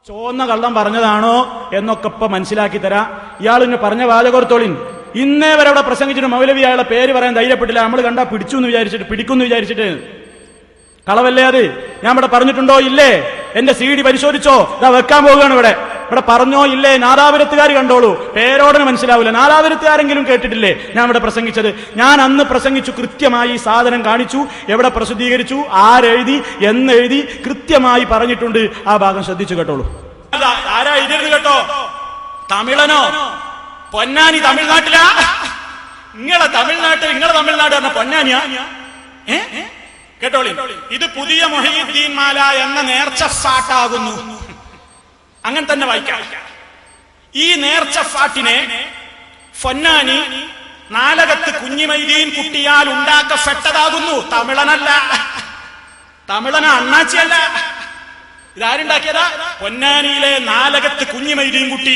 ചോന്ന കള്ളം പറഞ്ഞതാണോ എന്നൊക്കെ ഇപ്പൊ മനസ്സിലാക്കി തരാം. ഇയാൾ ഇന്ന് പറഞ്ഞ വാചകോർത്തോളിൻ. ഇന്നേ വരെ അവിടെ പ്രസംഗിച്ചിട്ട് മൗലവി അയാളെ പേര് പറയാൻ ധൈര്യപ്പെട്ടില്ല. നമ്മൾ കണ്ടാ പിടിക്കുമെന്ന് വിചാരിച്ചിട്ട് കളവല്ലേ അത്? ഞാൻ ഇവിടെ പറഞ്ഞിട്ടുണ്ടോ ഇല്ലേ? എന്റെ CD പരിശോധിച്ചോ? ഇതാ വെക്കാൻ പോവുകയാണ്. ഇവിടെ പറഞ്ഞോ ഇല്ലേ? നാദാപുരത്തുകാർ കണ്ടോളൂ, പേരോടന് മനസ്സിലാവില്ല. നാദാപുരത്തുകാരെങ്കിലും കേട്ടിട്ടില്ലേ ഞാൻ ഇവിടെ പ്രസംഗിച്ചത്? ഞാൻ അന്ന് പ്രസംഗിച്ചു, കൃത്യമായി സാധനം കാണിച്ചു, എവിടെ പ്രസിദ്ധീകരിച്ചു, ആരെഴുതി, എന്നെഴുതി കൃത്യമായി പറഞ്ഞിട്ടുണ്ട്. ആ ഭാഗം ശ്രദ്ധിച്ചു കേട്ടോളൂ. ആരാ എഴുതിയത് കേട്ടോ? തമിഴനോ? പൊന്നാനി തമിഴ്നാട്ടിലാ? നിങ്ങളെ തമിഴ്നാട് പറഞ്ഞ പൊന്നാനിയാ? കേട്ടോളി, ഇത് പുതിയ മൊഹീദ്ദീൻ മാല എന്ന നേർച്ച ഫാട്ടാകുന്നു. അങ്ങനെ തന്നെ വായിക്കാം. ഈ നേർച്ച ഫാട്ടിനെ പൊന്നാനി നാലകത്ത് കുഞ്ഞിമൈദീൻ കുട്ടിയാൽ ഉണ്ടാക്കപ്പെട്ടതാകുന്നു. തമിഴന അണ്ണാച്ചിയല്ല. ഇതാരുണ്ടാക്കിയതാ? പൊന്നാനിയിലെ നാലകത്ത് കുഞ്ഞിമൈദീൻ കുട്ടി.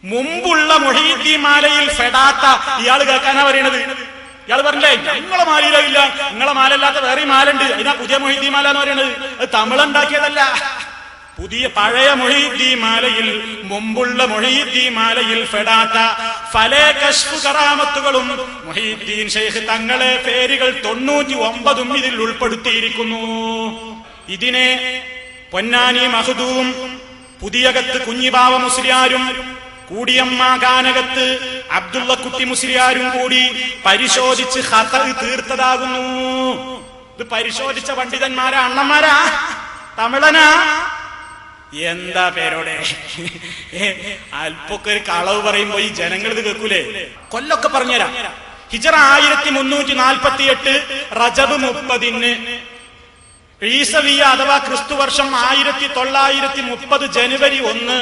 മുമ്പുള്ള മൊഹീദ്ദീൻ മാലയിൽ ഫെടാത്ത ഇയാൾ കേൾക്കാനാ പറയണത്. ഇയാൾ പറഞ്ഞില്ലേ നിങ്ങളെ മാലയിലില്ല, നിങ്ങളെ മാലല്ലാത്ത വേറെ മാലുണ്ട്, ഇതാ പുതിയ മൊഹീദ്ദീൻ മാല എന്ന് പറയുന്നത്. അത് തമിഴുണ്ടാക്കിയതല്ല. പഴയ മൊഹീദ്ദീൻ മാലയിൽ, മുമ്പുള്ള മൊഹീദ്ദീൻ മാലയിൽ ഫെടാത്ത പല കശ്ഫ് കറാമത്തുകളും മൊഹീദ്ദീൻ ശൈഖ് തങ്ങളെ പേരുകൾ 99 ഇതിൽ ഉൾപ്പെടുത്തിയിരിക്കുന്നു. ഇതിനെ പൊന്നാനി മഹ്ദൂം, പുതിയകത്ത് കുഞ്ഞിബാവ മുസ്ലിയാരും, കൂടിയമ്മ കാനകത്ത് അബ്ദുള്ള കുട്ടി മുസ്ലിയാരും കൂടി പരിശോധിച്ച് ഖത തീർത്തതാകുന്നു. ഇത് പരിശോധിച്ച പണ്ഡിതന്മാരാ, അണ്ണന്മാരാ, തമിഴനാ? എന്താ പേരോടെ? അല്പൊക്കെ ഒരു കളവ് പറയുമ്പോ ഈ ജനങ്ങൾ ഇത് കേൾക്കൂലേ? കൊല്ലൊക്കെ പറഞ്ഞുതരാം. ഹിജറ 1348 റജബ് 30 ഈസവിയ അഥവാ ക്രിസ്തുവർഷം 1930 ജനുവരി 1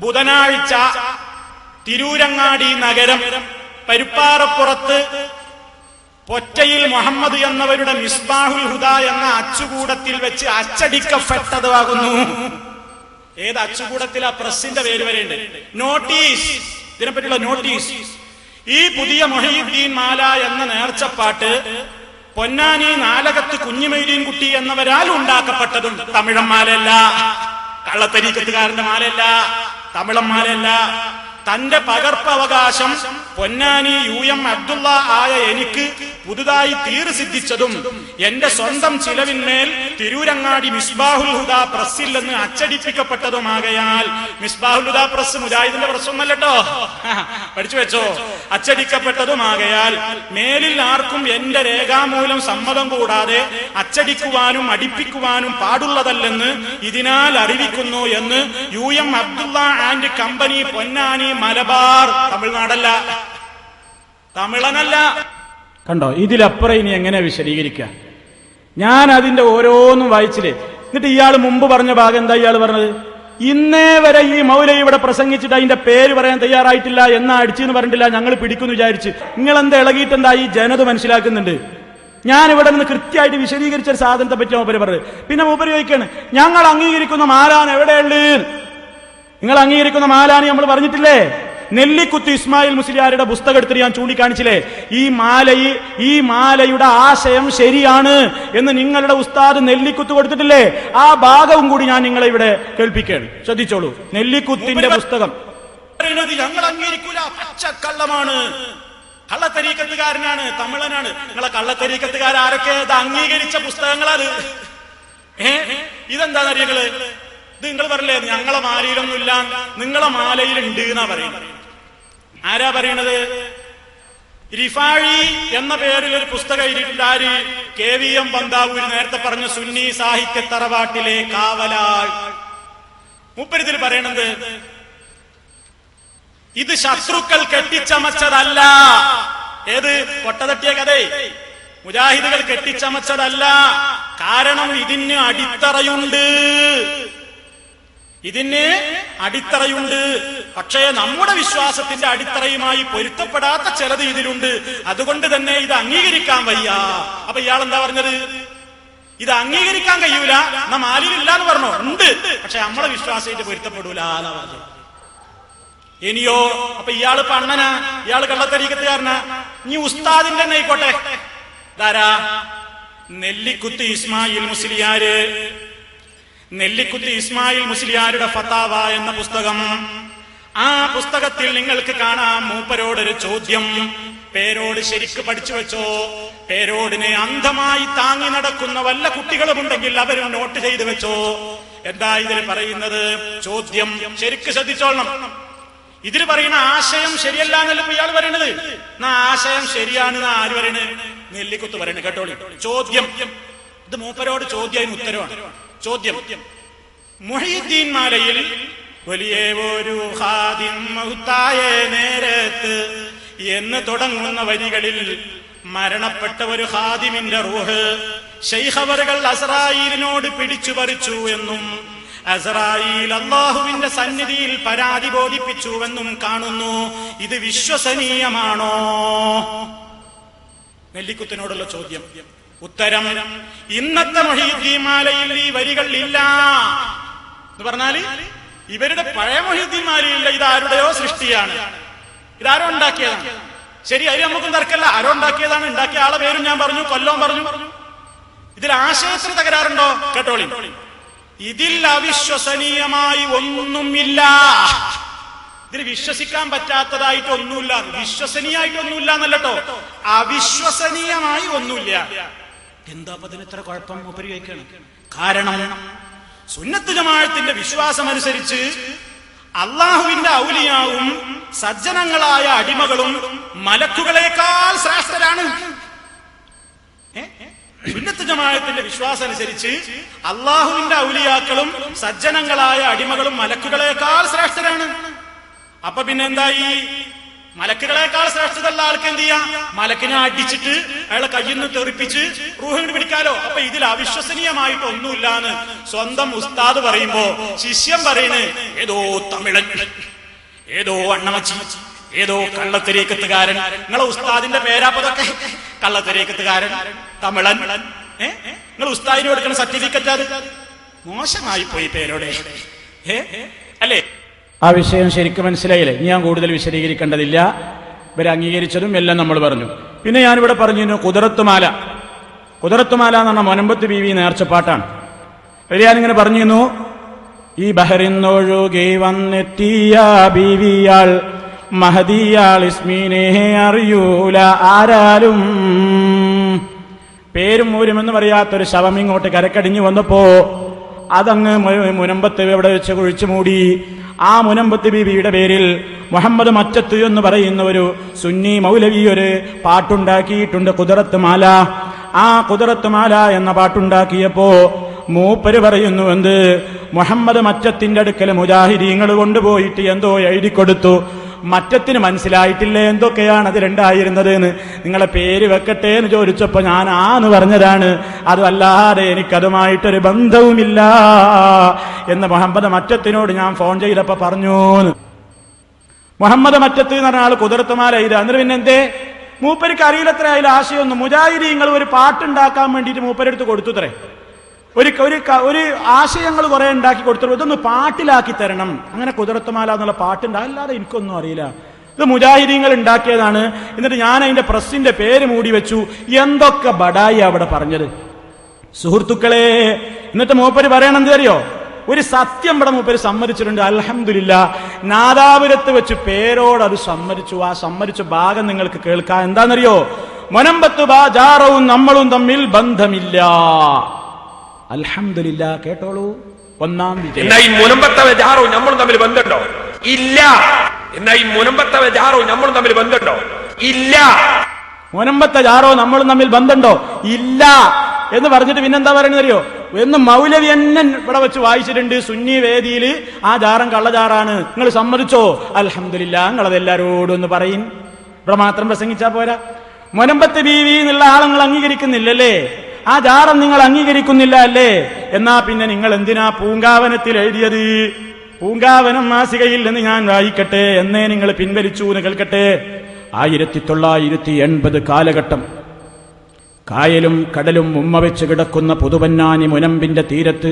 ബുധനാഴ്ച തിരൂരങ്ങാടി നഗരം പരുപ്പാറപ്പുറത്ത് പൊറ്റയിൽ മുഹമ്മദ് എന്നവരുടെ മിസ്ബാഹുൽ ഹുദ എന്ന അച്ചുകൂടത്തിൽ വെച്ച് അച്ചടിക്കപ്പെട്ടതാകുന്നു. ഏത് അച്ചുകൂടത്തിൽ? ആ പ്രസിന്റെ പേര് വരെയുണ്ട്. നോട്ടീസ്, ഇതിനെപ്പറ്റിയുള്ള നോട്ടീസ്. ഈ പുതിയ മൊഹീദ്ദീൻ മാല എന്ന നേർച്ചപ്പാട്ട് പൊന്നാനി നാലകത്ത് കുഞ്ഞിമൈദീൻ കുട്ടി എന്നവരാൽ ഉണ്ടാക്കപ്പെട്ടതും. തമിഴന്മാരല്ല, കള്ളത്തരീക്കത്തുകാരന്റെ മാലയല്ല, തമിഴന്മാരല്ല. തന്റെ പകർപ്പവകാശം പൊന്നാനി UM അബ്ദുള്ള ആയ എനിക്ക് പുതുതായി സിദ്ധിച്ചതും എന്റെ സ്വന്തം ചിലവിന്മേൽ തിരൂരങ്ങാടി മിസ്ബാഹുൽ ഹുദ പ്രസ്സിൽ നിന്ന് അച്ചടിപ്പിക്കപ്പെട്ടതുമാകയാൽ, മിസ്ബാഹുൽ ഹുദ പ്രസ് മുജാഹിദിന്റെ പ്രസ്സൊന്നല്ലോ, പഠിച്ചു വെച്ചോ, അച്ചടിക്കപ്പെട്ടതുമാകയാൽ മേലിൽ ആർക്കും എന്റെ രേഖാമൂലം സമ്മതം കൂടാതെ അച്ചടിക്കുവാനും അടിപ്പിക്കുവാനും പാടുള്ളതല്ലെന്ന് ഇതിനാൽ അറിയിക്കുന്നു എന്ന് UM Abdullah and company, Ponnani, Malabar. തമിഴ്നാടല്ല, തമിഴനല്ല. കണ്ടോ? ഇതിലപ്പുറം ഇനി എങ്ങനെ വിശദീകരിക്കുക? ഞാൻ അതിന്റെ ഓരോന്നും വായിച്ചില്ലേ. എന്നിട്ട് ഇയാൾ മുമ്പ് പറഞ്ഞ ഭാഗം എന്താ ഇയാൾ പറഞ്ഞത്? ഇന്നേ വരെ ഈ മൗലവി ഇവിടെ പ്രസംഗിച്ചിട്ട് അതിന്റെ പേര് പറയാൻ തയ്യാറായിട്ടില്ല, എന്നാ അടിച്ചെന്ന് പറഞ്ഞിട്ടില്ല, ഞങ്ങൾ പിടിക്കുന്നു വിചാരിച്ച്. നിങ്ങൾ എന്താ ഇളകിയിട്ടെന്താ ഈ ജനത മനസ്സിലാക്കുന്നുണ്ട്? ഞാൻ ഇവിടെ നിന്ന് കൃത്യമായിട്ട് വിശദീകരിച്ച ഒരു സാധനത്തെ പറ്റി മൂപ്പര് പറഞ്ഞത്. പിന്നെ മൂപ്പര് ചോദിക്കാണ്, ഞങ്ങൾ അംഗീകരിക്കുന്ന മാലാണ് എവിടെയുണ്ട്? നിങ്ങൾ അംഗീകരിക്കുന്ന മാലാനി നമ്മൾ പറഞ്ഞിട്ടില്ലേ? നെല്ലിക്കുത്ത് ഇസ്മായിൽ മുസ്ലിയാരുടെ പുസ്തകം എടുത്തിട്ട് ഞാൻ ചൂണ്ടിക്കാണിച്ചില്ലേ? ഈ മാലയുടെ ആശയം ശരിയാണ് എന്ന് നിങ്ങളുടെ ഉസ്താദ് നെല്ലിക്കുത്ത് കൊടുത്തിട്ടില്ലേ? ആ ഭാഗവും കൂടി ഞാൻ നിങ്ങളെ ഇവിടെ കേൾപ്പിക്കുകയാണ്. ശ്രദ്ധിച്ചോളൂ. നെല്ലിക്കുത്തിന്റെ പുസ്തകം. ഞങ്ങൾ അംഗീകരിക്കൂല, പച്ചക്കള്ളമാണ്, കള്ളത്തരീക്കത്തുകാരനാണ്, തമിഴനാണ്. നിങ്ങളെ കള്ളത്തരീക്കത്തുകാരൊക്കെ ഇത് അംഗീകരിച്ച പുസ്തകങ്ങളത്. ഇതെന്താണെന്നറിയങ്ങള്? ഇത് നിങ്ങൾ പറയില്ലേ ഞങ്ങളെ മാലയിലൊന്നുമില്ല, നിങ്ങളെ മാലയിലുണ്ട് എന്നാ പറയുന്നത്. ആരാ പറയണത്? റിഫാഴി എന്ന പേരിൽ ഒരു പുസ്തകം എഴുതിയിട്ടുണ്ട്. ആര്? KVM പന്താവൂർ, നേരത്തെ പറഞ്ഞ സുന്നി സാഹിത്യ തറവാട്ടിലെ കാവലാൾ. മൂപ്പരിതിൽ പറയണത് ഇത് ശത്രുക്കൾ കെട്ടിച്ചമച്ചതല്ല. ഏത്? കൊട്ടതട്ടിയ കഥ മുജാഹിദുകൾ കെട്ടിച്ചമച്ചതല്ല. കാരണം ഇതിന് അടിത്തറയുണ്ട്. പക്ഷേ നമ്മുടെ വിശ്വാസത്തിന്റെ അടിത്തറയുമായി പൊരുത്തപ്പെടാത്ത ചിലത് ഇതിലുണ്ട്. അതുകൊണ്ട് തന്നെ ഇത് അംഗീകരിക്കാൻ വയ്യ. അപ്പൊ ഇയാൾ എന്താ പറഞ്ഞത്? ഇത് അംഗീകരിക്കാൻ കഴിയൂല, നാം ആലിലില്ല എന്ന് പറഞ്ഞോ? ഉണ്ട്, പക്ഷെ നമ്മളെ വിശ്വാസമായിട്ട് പൊരുത്തപ്പെടൂല എന്നാ പറഞ്ഞത്. ഇനിയോ? അപ്പൊ ഇയാള് പണ്ണനാ, ഇയാള് കള്ളത്തരീക്കത്തുകാരനാ. ഇനി ഉസ്താദിന്റെ തന്നെ ആയിക്കോട്ടെ. ധാരാ നെല്ലിക്കുത്ത് ഇസ്മായിൽ മുസ്ലിയാര് നെല്ലിക്കുത്തി ഇസ്മായിൽ മുസ്ലിയാരുടെ ഫതാവ എന്ന പുസ്തകം. ആ പുസ്തകത്തിൽ നിങ്ങൾക്ക് കാണാം മൂപ്പരോടൊരു ചോദ്യം. പേരോട് ശരിക്ക് പഠിച്ചു വെച്ചോ. പേരോടിനെ അന്ധമായി താങ്ങി നടക്കുന്ന വല്ല കുട്ടികളുമുണ്ടെങ്കിൽ അവരും നോട്ട് ചെയ്തു വെച്ചോ. എന്താ ഇതിൽ പറയുന്നത്? ചോദ്യം ശരിക്ക് ശ്രദ്ധിച്ചോളണം. ഇതിൽ പറയുന്ന ആശയം ശരിയല്ല എന്നല്ല ഇയാൾ പറയണത്. ആശയം ശരിയാണ് ആര് പറയണത്? നെല്ലിക്കുത്ത് പറയണത്. കേട്ടോളി ചോദ്യം. ഇത് മൂപ്പരോട് ചോദ്യം, ഉത്തരവാണ്. ചോദ്യം: മുഹീദ്ദീൻ മാലയിൽ വലിയ ഒരു ഖാദിം മൗത്തായ നേരത്ത് എന്ന് തുടങ്ങുന്ന വരികളിൽ മരണപ്പെട്ട ഒരു ഖാദിമിന്റെ റൂഹ് ശൈഖ് അവറുകൾ അസ്റായീലിനോട് പിടിച്ചു പറിച്ചു എന്നും അസ്റായീൽ അല്ലാഹുവിന്റെ സന്നിധിയിൽ പരാതി ബോധിപ്പിച്ചുവെന്നും കാണുന്നു. ഇത് വിശ്വസനീയമാണോ? നെല്ലിക്കുത്തിനോടുള്ള ചോദ്യം. ഉത്തരം: ഇന്നത്തെ മുഹീദ്ദീൻ മാലയിൽ ഈ വരികൾ ഇല്ല എന്ന് പറഞ്ഞാല് ഇവരുടെ പഴയ മുഹീദ്ദീൻ മാലയില്ല. ഇത് ആരുടെയോ സൃഷ്ടിയാണ്. ഇതാരോ ഉണ്ടാക്കിയതാണ്. ശരി, അതിൽ നമുക്കും തർക്കമല്ല. ആരോ ഉണ്ടാക്കിയതാണ്. ഉണ്ടാക്കിയ ആളെ പേരും ഞാൻ പറഞ്ഞു, കൊല്ലവും പറഞ്ഞു. ഇതിൽ ആശയത്തിന് തകരാറുണ്ടോ? കേട്ടോളി. ഇതിൽ അവിശ്വസനീയമായി ഒന്നുമില്ല. ഇതിൽ വിശ്വസിക്കാൻ പറ്റാത്തതായിട്ട് ഒന്നുമില്ല. വിശ്വസനീയമായിട്ടൊന്നുമില്ല എന്നല്ലോ, അവിശ്വസനീയമായി ഒന്നുമില്ല. എന്താ അതിന് ഇത്ര കുഴപ്പം മൂപ്പര് കേൾക്കണം? കാരണം സുന്നത്ത് ജമാഅത്തിന്റെ വിശ്വാസമനുസരിച്ച് അള്ളാഹുവിന്റെ ഔലിയാവും സജ്ജനങ്ങളായ അടിമകളും മലക്കുകളെക്കാൾ ശ്രേഷ്ഠരാണ്. സുന്നത്ത് ജമാഅത്തിന്റെ വിശ്വാസം അനുസരിച്ച് അള്ളാഹുവിന്റെ ഔലിയാക്കളും സജ്ജനങ്ങളായ അടിമകളും മലക്കുകളെക്കാൾ ശ്രേഷ്ഠരാണ്. അപ്പൊ പിന്നെന്തായി? മലക്കുകളെക്കാൾ ശ്രേഷ്ഠതയുള്ള ആൾക്ക് എന്ത് ചെയ്യാം? മലക്കിനെ അടിച്ചിട്ട് അയാളെ കയ്യിൽ നിന്ന് തെറിപ്പിച്ച് റൂഹിന് പിടിക്കാലോ. അപ്പൊ ഇതിൽ അവിശ്വസനീയമായിട്ട് ഒന്നുമില്ലാന്ന് സ്വന്തം ഉസ്താദ് പറയുമ്പോ ശിഷ്യൻ പറയണ് ഏതോ തമിഴൻ, ഏതോ അണ്ണമച്ചി, ഏതോ കള്ളത്തരീക്കത്തുകാരൻ. നിങ്ങളെ ഉസ്താദിന്റെ പേരാപ്പതൊക്കെ കള്ളത്തരീക്കത്തുകാരൻ, തമിഴൻ. നിങ്ങൾ ഉസ്താദിന് കൊടുക്കുന്ന സർട്ടിഫിക്കറ്റ് അത് മോശമായി പോയി പേരോടെ, അല്ലേ? ആ വിഷയം ശരിക്കും മനസ്സിലായില്ലേ? ഞാൻ കൂടുതൽ വിശദീകരിക്കേണ്ടതില്ല. ഇവരെ അംഗീകരിച്ചതും എല്ലാം നമ്മൾ പറഞ്ഞു. പിന്നെ ഞാനിവിടെ പറഞ്ഞിരുന്നു കുതിരത്തുമാല. കുതിരത്തുമാല എന്ന് പറഞ്ഞ മൊനമ്പത്ത് ബീവി നേർച്ചപ്പാട്ടാണ്. ഞാനിങ്ങനെ പറഞ്ഞിരുന്നു, ഈ ബഹറിന്നൊഴുകി വന്നെത്തിയ ബീവിയാൾ മഹദിയാൾ ഇസ്മീനെ അറിയൂല ആരാലും. പേരും ഊരുമെന്ന് പറയാത്തൊരു ശവം ഇങ്ങോട്ട് കരക്കടിഞ്ഞു വന്നപ്പോ അതങ്ങ് മുനമ്പത്ത് എവിടെ വെച്ച് കുഴിച്ചു മൂടി. ആ മുനമ്പത്ത് ബീവിയുടെ പേരിൽ മുഹമ്മദ് മറ്റത്ത് എന്ന് പറയുന്ന ഒരു സുന്നി മൗലവി ഒരു പാട്ടുണ്ടാക്കിയിട്ടുണ്ട്, കുതിരത്ത് മാല. ആ കുതിരത്ത് മാല എന്ന പാട്ടുണ്ടാക്കിയപ്പോ മൂപ്പര് പറയുന്നു എന്ത്? മുഹമ്മദ് മറ്റത്തിന്റെ അടുക്കൽ മുജാഹിദീങ്ങൾ കൊണ്ടുപോയിട്ട് എന്തോ എഴുതി കൊടുത്തു. മറ്റത്തിന് മനസ്സിലായിട്ടില്ല എന്തൊക്കെയാണ് അതിലുണ്ടായിരുന്നത് എന്ന്. നിങ്ങളെ പേര് വെക്കട്ടെ എന്ന് ചോദിച്ചപ്പോ ഞാൻ ആന്ന് പറഞ്ഞതാണ്. അതല്ലാതെ എനിക്കതുമായിട്ടൊരു ബന്ധവുമില്ല എന്ന് മുഹമ്മദ് മറ്റത്തിനോട് ഞാൻ ഫോൺ ചെയ്തപ്പോ പറഞ്ഞു. മുഹമ്മദ് മറ്റത്ത് എന്ന് പറഞ്ഞ ആൾ കുതിർത്തുമാല ഇത്. എന്നിട്ട് പിന്നെ എന്തേ? മൂപ്പർക്ക് അറിയില്ലത്ര അതിൽ ആശയമൊന്നും. മുജാഹിദീങ്ങൾ ഒരു പാട്ടുണ്ടാക്കാൻ വേണ്ടിയിട്ട് മൂപ്പരെടുത്ത് കൊടുത്തുത്രേ. ഒരു ആശയങ്ങൾ കുറെ ഉണ്ടാക്കി കൊടുത്തു. ഇതൊന്ന് പാട്ടിലാക്കി തരണം. അങ്ങനെ കുതിരത്തുമാല എന്നുള്ള പാട്ടുണ്ട്. അല്ലാതെ എനിക്കൊന്നും അറിയില്ല. ഇത് മുജാഹിദീങ്ങൾ ഉണ്ടാക്കിയതാണ്. എന്നിട്ട് ഞാൻ അതിന്റെ പ്രസിന്റെ പേര് മൂടി വെച്ചു. എന്തൊക്കെ ബഡായി അവിടെ പറഞ്ഞത് സുഹൃത്തുക്കളെ. എന്നിട്ട് മൂപ്പര് പറയണം എന്തറിയോ? ഒരു സത്യം ഇവിടെ മൂപ്പര് സമ്മതിച്ചിട്ടുണ്ട്. അൽഹംദുലില്ലാ, നാദാപുരത്ത് വെച്ച് പേരോട് അത് സമ്മതിച്ചു. ആ സമ്മതിച്ച ഭാഗം നിങ്ങൾക്ക് കേൾക്കാം. എന്താണെന്നറിയോ? മൊനമ്പത്ത് ബാജാറവും നമ്മളും തമ്മിൽ ബന്ധമില്ല. അൽഹംദുലില്ലാ, കേട്ടോളൂ. ഒന്നാം വിജയം. ഈ മുനമ്പത്തെ ജാറവും നമ്മളും തമ്മിൽ ബന്ധമുണ്ടോ? ഇല്ല. എന്നാ ഈ മുനമ്പത്തെ ജാറവും നമ്മളും തമ്മിൽ ബന്ധമുണ്ടോ? ഇല്ല. മുനമ്പത്തെ ജാറോ നമ്മളും തമ്മിൽ ബന്ധമുണ്ടോ? ഇല്ല എന്ന് പറഞ്ഞിട്ട് പിന്നെന്താ പറയുന്നത് അറിയോ? എന്ന് മൗലവി എന്നെ ഇവിടെ വെച്ച് വായിച്ചിട്ടുണ്ട് സുന്നി വേദിയിൽ. ആ ജാറം കള്ളജാറാണ്. നിങ്ങൾ സമ്മതിച്ചോ? അൽഹംദുലില്ലാ, നിങ്ങളതെല്ലാരോടും ഒന്ന് പറയും. ഇവിടെ മാത്രം പ്രസംഗിച്ചാ പോരാ. മുനമ്പത്ത് ബീവി എന്നുള്ള ആളെ നിങ്ങൾ അംഗീകരിക്കുന്നില്ലല്ലേ? ആ ജാറം നിങ്ങൾ അംഗീകരിക്കുന്നില്ല അല്ലേ? എന്നാ പിന്നെ നിങ്ങൾ എന്തിനാ പൂങ്കാവനത്തിൽ എഴുതിയത്? പൂങ്കാവനം മാസികയിൽ നിന്ന് ഞാൻ വായിക്കട്ടെ. എന്നേ നിങ്ങൾ പിൻവലിച്ചു എന്ന് കേൾക്കട്ടെ. 1980 കാലഘട്ടം. കായലും കടലും ഉമ്മ വെച്ച് കിടക്കുന്ന പുതുപന്നാനി മുനമ്പിന്റെ തീരത്ത്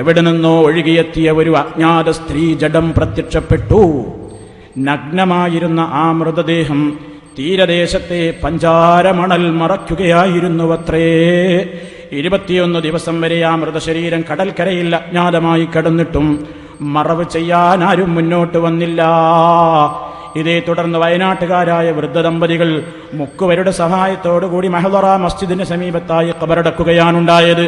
എവിടെ നിന്നോ ഒഴുകിയെത്തിയ ഒരു അജ്ഞാത സ്ത്രീ ജഡം പ്രത്യക്ഷപ്പെട്ടു. നഗ്നമായിരുന്ന ആ മൃതദേഹം തീരദേശത്തെ പഞ്ചാരമണൽ മറയ്ക്കുകയായിരുന്നുവത്രേ. 21 ദിവസം വരെ ആ മൃതശരീരം കടൽക്കരയിൽ അജ്ഞാതമായി കിടന്നിട്ടും മറവ് ചെയ്യാൻ ആരും മുന്നോട്ട് വന്നില്ല. ഇതേ തുടർന്ന് വയനാട്ടുകാരായ വൃദ്ധദമ്പതികൾ മുക്കുവരുടെ സഹായത്തോടുകൂടി മഹ്ളറ മസ്ജിദിന് സമീപത്തായി ഖബറടക്കുകയാണുണ്ടായത്.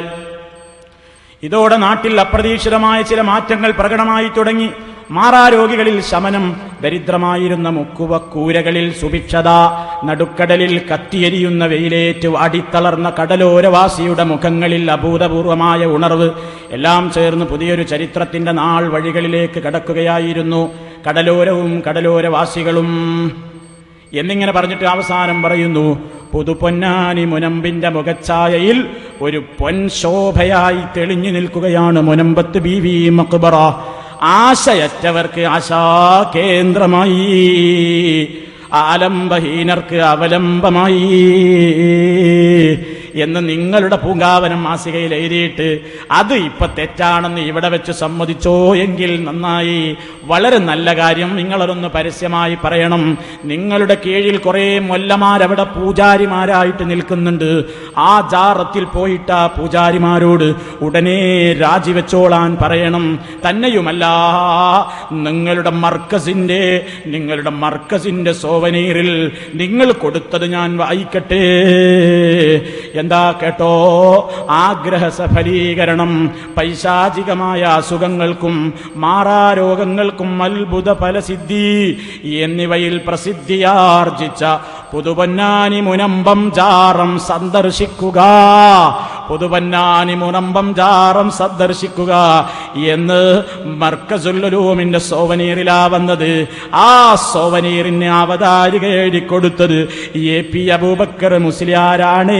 ഇതോടെ നാട്ടിൽ അപ്രതീക്ഷിതമായ ചില മാറ്റങ്ങൾ പ്രകടമായി തുടങ്ങി. മാറാരോഗികളിൽ ശമനം, ദരിദ്രമായിരുന്ന മുക്കുവക്കൂരകളിൽ സുഭിക്ഷത, നടുക്കടലിൽ കത്തിയെരിയുന്ന വെയിലേറ്റ് അടിത്തളർന്ന കടലോരവാസിയുടെ മുഖങ്ങളിൽ അഭൂതപൂർവമായ ഉണർവ് എല്ലാം ചേർന്ന് പുതിയൊരു ചരിത്രത്തിന്റെ നാൾ വഴികളിലേക്ക് കടക്കുകയായിരുന്നു. കടലോരവും കടലോരവാസികളും എന്നിങ്ങനെ പറഞ്ഞിട്ട് അവസാനം പറയുന്നു, പുതുപൊന്നാനി മുനമ്പിന്റെ മുഖച്ഛായയിൽ ഒരു പൊൻശോഭയായി തെളിഞ്ഞു നിൽക്കുകയാണ് മുനമ്പത്ത് ബീവി മഖ്ബറ. ആശയറ്റവർക്ക് ആശാകേന്ദ്രമായി, ആലംബഹീനർക്ക് അവലംബമായി എന്ന് നിങ്ങളുടെ പൂങ്കാവനം മാസികയിൽ എഴുതിയിട്ട് അത് ഇപ്പൊ തെറ്റാണെന്ന് ഇവിടെ വെച്ച് സമ്മതിച്ചോ എങ്കിൽ നന്നായി. വളരെ നല്ല കാര്യം. നിങ്ങളതൊന്ന് പരസ്യമായി പറയണം. നിങ്ങളുടെ കീഴിൽ കുറെ മൊല്ലമാരവിടെ പൂജാരിമാരായിട്ട് നിൽക്കുന്നുണ്ട്. ആ ജാറത്തിൽ പോയിട്ട് ആ പൂജാരിമാരോട് ഉടനെ രാജിവെച്ചോളാൻ പറയണം. തന്നെയുമല്ല, നിങ്ങളുടെ മർക്കസിന്റെ സോവനീറിൽ നിങ്ങൾ കൊടുത്തത് ഞാൻ വായിക്കട്ടെ. എന്താ കേട്ടോ? ആഗ്രഹ സഫലീകരണം, പൈശാചികമായ അസുഖങ്ങൾക്കും മാറാരോഗങ്ങൾക്കും അത്ഭുത ഫലസിദ്ധി എന്നിവയിൽ പ്രസിദ്ധിയാർജിച്ച പുതുപൊന്നാനി മുനമ്പം ജാറം സന്ദർശിക്കുക, പുതുപൊന്നാനി മുനമ്പം ജാറം സന്ദർശിക്കുക എന്ന് മർക്കസുൽ ഉലൂമിന്റെ സോവനീറിലാ വന്നത്. ആ സോവനീറിന് അവതാരിക എഴുതി കൊടുത്തത് AP അബൂബക്കർ മുസ്ലിയാരാണ്.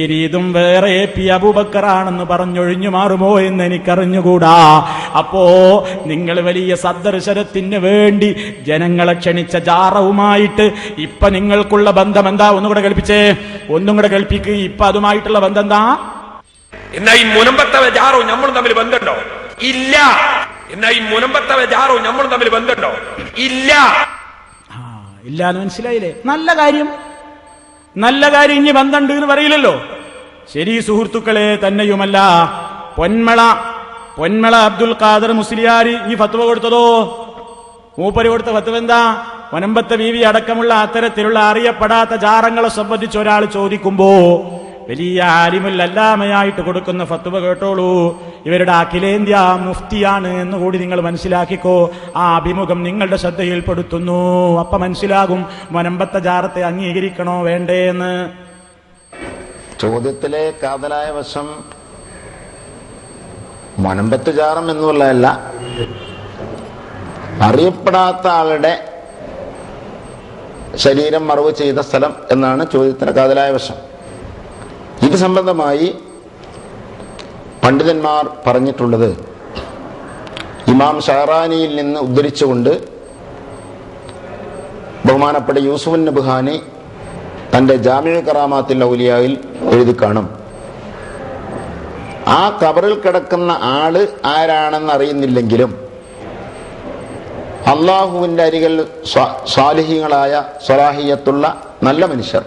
ഇനി ഇതും വേറെ AP അബൂബക്കറാണെന്ന് പറഞ്ഞൊഴിഞ്ഞു മാറുമോ എന്ന് എനിക്കറിഞ്ഞുകൂടാ. അപ്പോ നിങ്ങൾ വലിയ സന്ദർശനത്തിന് വേണ്ടി ജനങ്ങളെ ക്ഷണിച്ച ജാറവുമായിട്ട് ഇപ്പൊ നിങ്ങൾക്കുള്ള ബന്ധം എന്താ? ഒന്നുകൂടെ കേൾപ്പിക്ക്. ഇപ്പൊ അതുമായിട്ടുള്ള ബന്ധം എന്താ? എന്നാ ഈ മുനമ്പത്തെ ജാറോ നമ്മളും തമ്മിൽ ബന്ധമുണ്ടോ? ഇല്ല. എന്നാ ഈ മുനമ്പത്തെ ജാറോ നമ്മളും തമ്മിൽ ബന്ധമുണ്ടോ? ഇല്ല. ഇല്ല എന്ന് മനസ്സിലായില്ലേ? നല്ല കാര്യം ഇനി ബന്ധമുണ്ട് എന്ന് പറയില്ലല്ലോ. ശരി സുഹൃത്തുക്കളെ, തന്നെയുമല്ല പൊന്മള അബ്ദുൽ ഖാദർ മുസ്ലിയാരി ഈ ഫത്വ കൊടുത്തതോ? മൂപ്പര് കൊടുത്ത ഫത്വ എന്താ? മുനമ്പത്തെ ബീവി അടക്കമുള്ള അത്തരത്തിലുള്ള അറിയപ്പെടാത്ത ജാറങ്ങളെ സംബന്ധിച്ച് ഒരാൾ ചോദിക്കുമ്പോ വലിയ ആലിമുൽ അല്ലാമയായിട്ട് കൊടുക്കുന്ന ഫത്വ കേട്ടോളൂ. ഇവരുടെ അഖിലേന്ത്യാ മുഫ്തിയാണ് എന്ന് കൂടി നിങ്ങൾ മനസ്സിലാക്കിക്കോ. ആ അഭിമുഖം നിങ്ങളുടെ ശ്രദ്ധയിൽപ്പെടുത്തുന്നു. അപ്പൊ മനസ്സിലാകും മുനമ്പത്തെ ജാറത്തെ അംഗീകരിക്കണോ വേണ്ടേ എന്ന്. ചോദ്യത്തിലെ കാതലായ വശം മുനമ്പത്ത് ജാറം എന്നുള്ളതല്ല, അറിയപ്പെടാത്ത ആളുടെ ശരീരം മറവ് ചെയ്ത സ്ഥലം എന്നാണ് ചോദ്യത്തിന്റെ കാതലായ വശം. ഇത് സംബന്ധമായി പണ്ഡിതന്മാർ പറഞ്ഞിട്ടുള്ളത് ഇമാം ഷഹറാനിയിൽ നിന്ന് ഉദ്ധരിച്ചുകൊണ്ട് ബഹുമാനപ്പെട്ട യൂസുഫ് നബ്ഹാനി തന്റെ ജാമിഉ കറാമാത്തിൽ ഔലിയായിൽ എഴുതി കാണും. ആ ഖബറിൽ കിടക്കുന്ന ആള് ആരാണെന്ന് അറിയുന്നില്ലെങ്കിലും അള്ളാഹുവിന്റെ അരികിൽ സ്വാലിഹീങ്ങളായ സ്വലാഹിയത്തുള്ള നല്ല മനുഷ്യർ,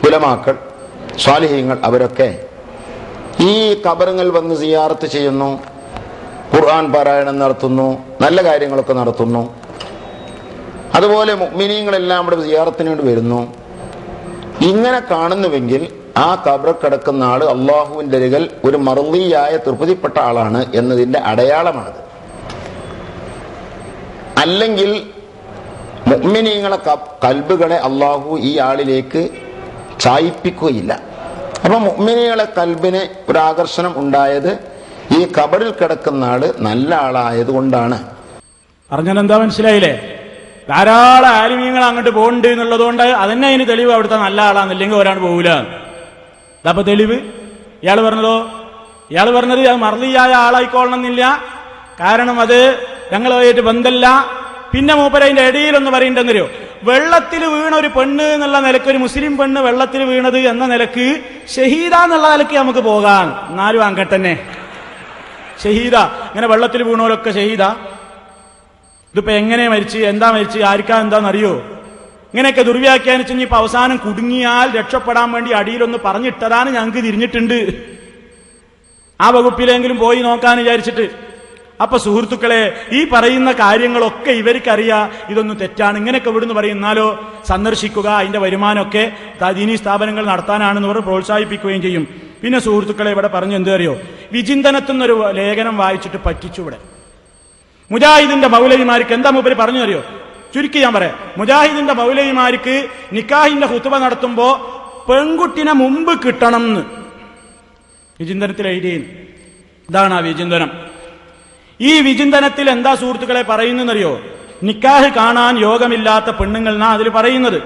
ഉലമാക്കൾ, സ്വാലിഹീങ്ങൾ, അവരൊക്കെ ഈ ഖബറുകൾ വന്ന് സിയാറത്ത് ചെയ്യുന്നു, ഖുർആൻ പാരായണം നടത്തുന്നു, നല്ല കാര്യങ്ങളൊക്കെ നടത്തുന്നു. അതുപോലെ മുഅ്മിനീങ്ങളെല്ലാം ഇവിടെ സിയാറത്തിന് വേണ്ടി വരുന്നു. ഇങ്ങനെ കാണുന്നുവെങ്കിൽ ആ ഖബറിൽ കിടക്കുന്ന ആള് അള്ളാഹുവിന്റെ അരികിൽ ഒരു മർളിയായ തൃപ്തിപ്പെട്ട ആളാണ് എന്നതിന്റെ അടയാളമാണത്. അല്ലെങ്കിൽ മുഅ്മിനീങ്ങളെ കൽബുകളെ അള്ളാഹു ഈ ആളിലേക്ക് ചായിപ്പിക്കുകയില്ല. അപ്പൊ മുഅ്മിനീങ്ങളെ കൽബിന് ഒരു ആകർഷണം ഉണ്ടായത് ഈ ഖബറിൽ കിടക്കുന്ന ആള് നല്ല ആളായത് കൊണ്ടാണ്. പറഞ്ഞെന്താ മനസ്സിലായില്ലേ? ധാരാളം ആലിമീങ്ങൾ അങ്ങോട്ട് പോകണ്ട് എന്നുള്ളതുകൊണ്ട് അതന്നെ അതിന് തെളിവ് അവിടുത്തെ നല്ല ആളാന്നില്ലെങ്കിൽ ഒരാൾ പോകൂല. അതപ്പൊ തെളിവ് ഇയാൾ പറഞ്ഞത് അത് മർലിയായ ആളായിക്കൊള്ളണമെന്നില്ല. കാരണം അത് ഞങ്ങളുമായിട്ട് ബന്ധമില്ല. പിന്നെ മൂപ്പരതിന്റെ ഇടയിലൊന്ന് പറയണ്ടെന്നറിയോ? വെള്ളത്തിൽ വീണ ഒരു പെണ്ണ് എന്നുള്ള നിലക്ക്, ഒരു മുസ്ലിം പെണ്ണ് വെള്ളത്തിൽ വീണത് എന്ന നിലക്ക് ഷഹീദ എന്നുള്ള നിലക്ക് നമുക്ക് പോകാം. എന്നാലും അങ്ങനെ തന്നെ ഷഹീദ, ഇങ്ങനെ വെള്ളത്തിൽ വീണോലൊക്കെ ഷഹീദ. ഇതിപ്പോ എങ്ങനെ മരിച്ച്, എന്താ മരിച്ച്, ആർക്കാ എന്താന്നറിയോ? ഇങ്ങനെയൊക്കെ ദുർവ്യാഖ്യാനിച്ച് ഇനിയിപ്പോ അവസാനം കുടുങ്ങിയാൽ രക്ഷപ്പെടാൻ വേണ്ടി അടിയിലൊന്ന് പറഞ്ഞിട്ടതാണ് ഞങ്ങൾക്ക് തിരിഞ്ഞിട്ടുണ്ട്, ആ വകുപ്പിലെങ്കിലും പോയി നോക്കാൻ വിചാരിച്ചിട്ട്. അപ്പൊ സുഹൃത്തുക്കളെ, ഈ പറയുന്ന കാര്യങ്ങളൊക്കെ ഇവർക്കറിയാ ഇതൊന്നും തെറ്റാണ്. ഇങ്ങനെയൊക്കെ ഇവിടുന്ന് പറയുന്നാലോ സന്ദർശിക്കുക, അതിന്റെ വരുമാനമൊക്കെ ദീനീ സ്ഥാപനങ്ങൾ നടത്താനാണെന്ന് പറഞ്ഞ് പ്രോത്സാഹിപ്പിക്കുകയും ചെയ്യും. പിന്നെ സുഹൃത്തുക്കളെ ഇവിടെ പറഞ്ഞു എന്ത് അറിയോ, വിചിന്തനത്തുനിന്നൊരു ലേഖനം വായിച്ചിട്ട് പറ്റിച്ചു. ഇവിടെ മുജാഹിദിന്റെ മൗലവിമാർക്ക് എന്താ മൂപ്പര് പറഞ്ഞു അറിയോ? ചുരുക്കി ഞാൻ പറയാം. മുജാഹിദിന്റെ മൗലവിമാർക്ക് നിക്കാഹിന്റെ ഖുതുബ നടത്തുമ്പോ പെൺകുട്ടിനെ മുമ്പ് കിട്ടണം എന്ന് വിചിന്തനത്തിൽ എഴുതി. ഇതാണ് ആ വിചിന്തനം. ഈ വിചിന്തനത്തിൽ എന്താ സുഹൃത്തുക്കളെ പറയുന്നറിയോ? നിക്കാഹ് കാണാൻ യോഗമില്ലാത്ത പെണ്ണുങ്ങൾ എന്നാ അതിൽ പറയുന്നത്.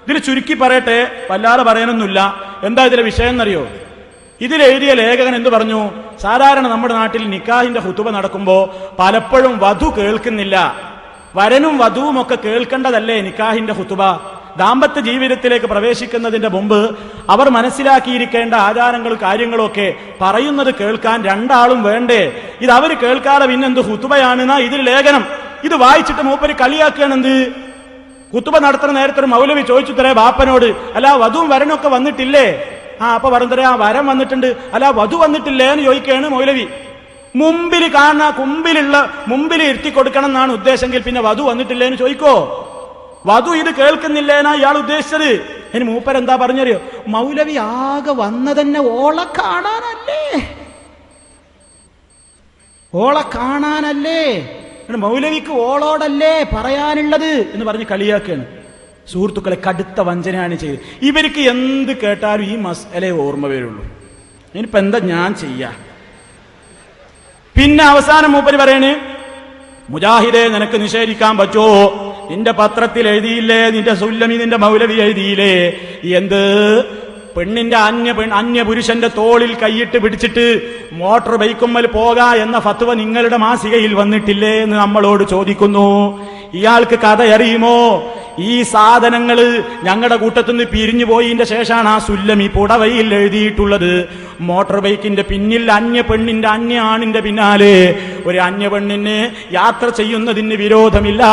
ഇതിൽ ചുരുക്കി പറയട്ടെ, വല്ലാതെ പറയാനൊന്നുമില്ല. എന്താ ഇതിലെ വിഷയം എന്നറിയോ? ഇതിലെഴുതിയ ലേഖകൻ എന്ത് പറഞ്ഞു? സാധാരണ നമ്മുടെ നാട്ടിൽ നിക്കാഹിന്റെ ഖുതുബ നടക്കുമ്പോ പലപ്പോഴും വധു കേൾക്കുന്നില്ല. വരനും വധുവും ഒക്കെ കേൾക്കേണ്ടതല്ലേ നിക്കാഹിന്റെ ഖുതുബ? ദാമ്പത്യ ജീവിതത്തിലേക്ക് പ്രവേശിക്കുന്നതിന്റെ മുമ്പ് അവർ മനസ്സിലാക്കിയിരിക്കേണ്ട ആചാരങ്ങളും കാര്യങ്ങളും ഒക്കെ പറയുന്നത് കേൾക്കാൻ രണ്ടാളും വേണ്ടേ? ഇത് അവർ കേൾക്കാതെ പിന്നെന്ത് ഖുതുബയാണെന്നാ ഇതിൽ ലേഖനം. ഇത് വായിച്ചിട്ട് മൂപ്പര് കളിയാക്കുകയാണെന്ത്? ഖുതുബ നടത്തുന്ന നേരത്തെ ഒരു മൗലവി ചോദിച്ചു തരേ ബാപ്പനോട്, അല്ല വധുവും വരനൊക്കെ വന്നിട്ടില്ലേ? അപ്പൊ പറഞ്ഞതരേ ആ വരൻ വന്നിട്ടുണ്ട്, അല്ല വധു വന്നിട്ടില്ലേ എന്ന് ചോദിക്കുകയാണ് മൗലവി. മുമ്പിൽ മുമ്പിൽ ഇരുത്തി കൊടുക്കണം എന്നാണ് ഉദ്ദേശമെങ്കിൽ പിന്നെ വധു വന്നിട്ടില്ലേ എന്ന് ചോദിക്കോ? വധു ഇത് കേൾക്കുന്നില്ലേന്നാ ഇയാൾ ഉദ്ദേശിച്ചത്. ഇനി മൂപ്പരെന്താ പറഞ്ഞറിയോ? മൗലവി ആകെ വന്നതന്നെ ഓളെ കാണാനല്ലേ, മൗലവിക്ക് ഓളോടല്ലേ പറയാനുള്ളത് എന്ന് പറഞ്ഞ് കളിയാക്കാണ്. സുഹൃത്തുക്കളെ, കടുത്ത വഞ്ചനയാണ് ചെയ്തത്. ഇവർക്ക് എന്ത് കേട്ടാലും ഈ മസ്അലയെ ഓർമ്മ വരുള്ളൂ. ഇനിയിപ്പോ എന്താ ഞാൻ ചെയ്യാ? പിന്നെ അവസാനം മൂപ്പര് പറയണ്, മുജാഹിദെ നിനക്ക് നിഷേധിക്കാൻ പറ്റുമോ? നിന്റെ പത്രത്തിൽ എഴുതിയില്ലേ, നിന്റെ സുല്ലമി നിന്റെ മൗലവി എഴുതിയില്ലേ, എന്ത് പെണ്ണിന്റെ അന്യ പുരുഷന്റെ തോളിൽ കൈയിട്ട് പിടിച്ചിട്ട് മോട്ടോർ ബൈക്കുമ്മൽ പോക എന്ന ഫത്വ നിങ്ങളുടെ മാസികയിൽ വന്നിട്ടില്ലേ എന്ന് നമ്മളോട് ചോദിക്കുന്നു. ഇയാൾക്ക് കഥ അറിയുമോ? ഈ സാധനങ്ങള് ഞങ്ങളുടെ കൂട്ടത്തുനിന്ന് പിരിഞ്ഞു പോയതിന്റെ ശേഷമാണ് ആ സുല്ലമി പുടവയിൽ എഴുതിയിട്ടുള്ളത്. മോട്ടോർ ബൈക്കിന്റെ പിന്നിൽ പെണ്ണിന്റെ അന്യ ആണിന്റെ പിന്നാലെ ഒരു പെണ്ണിന് യാത്ര ചെയ്യുന്നതിന് വിരോധമില്ല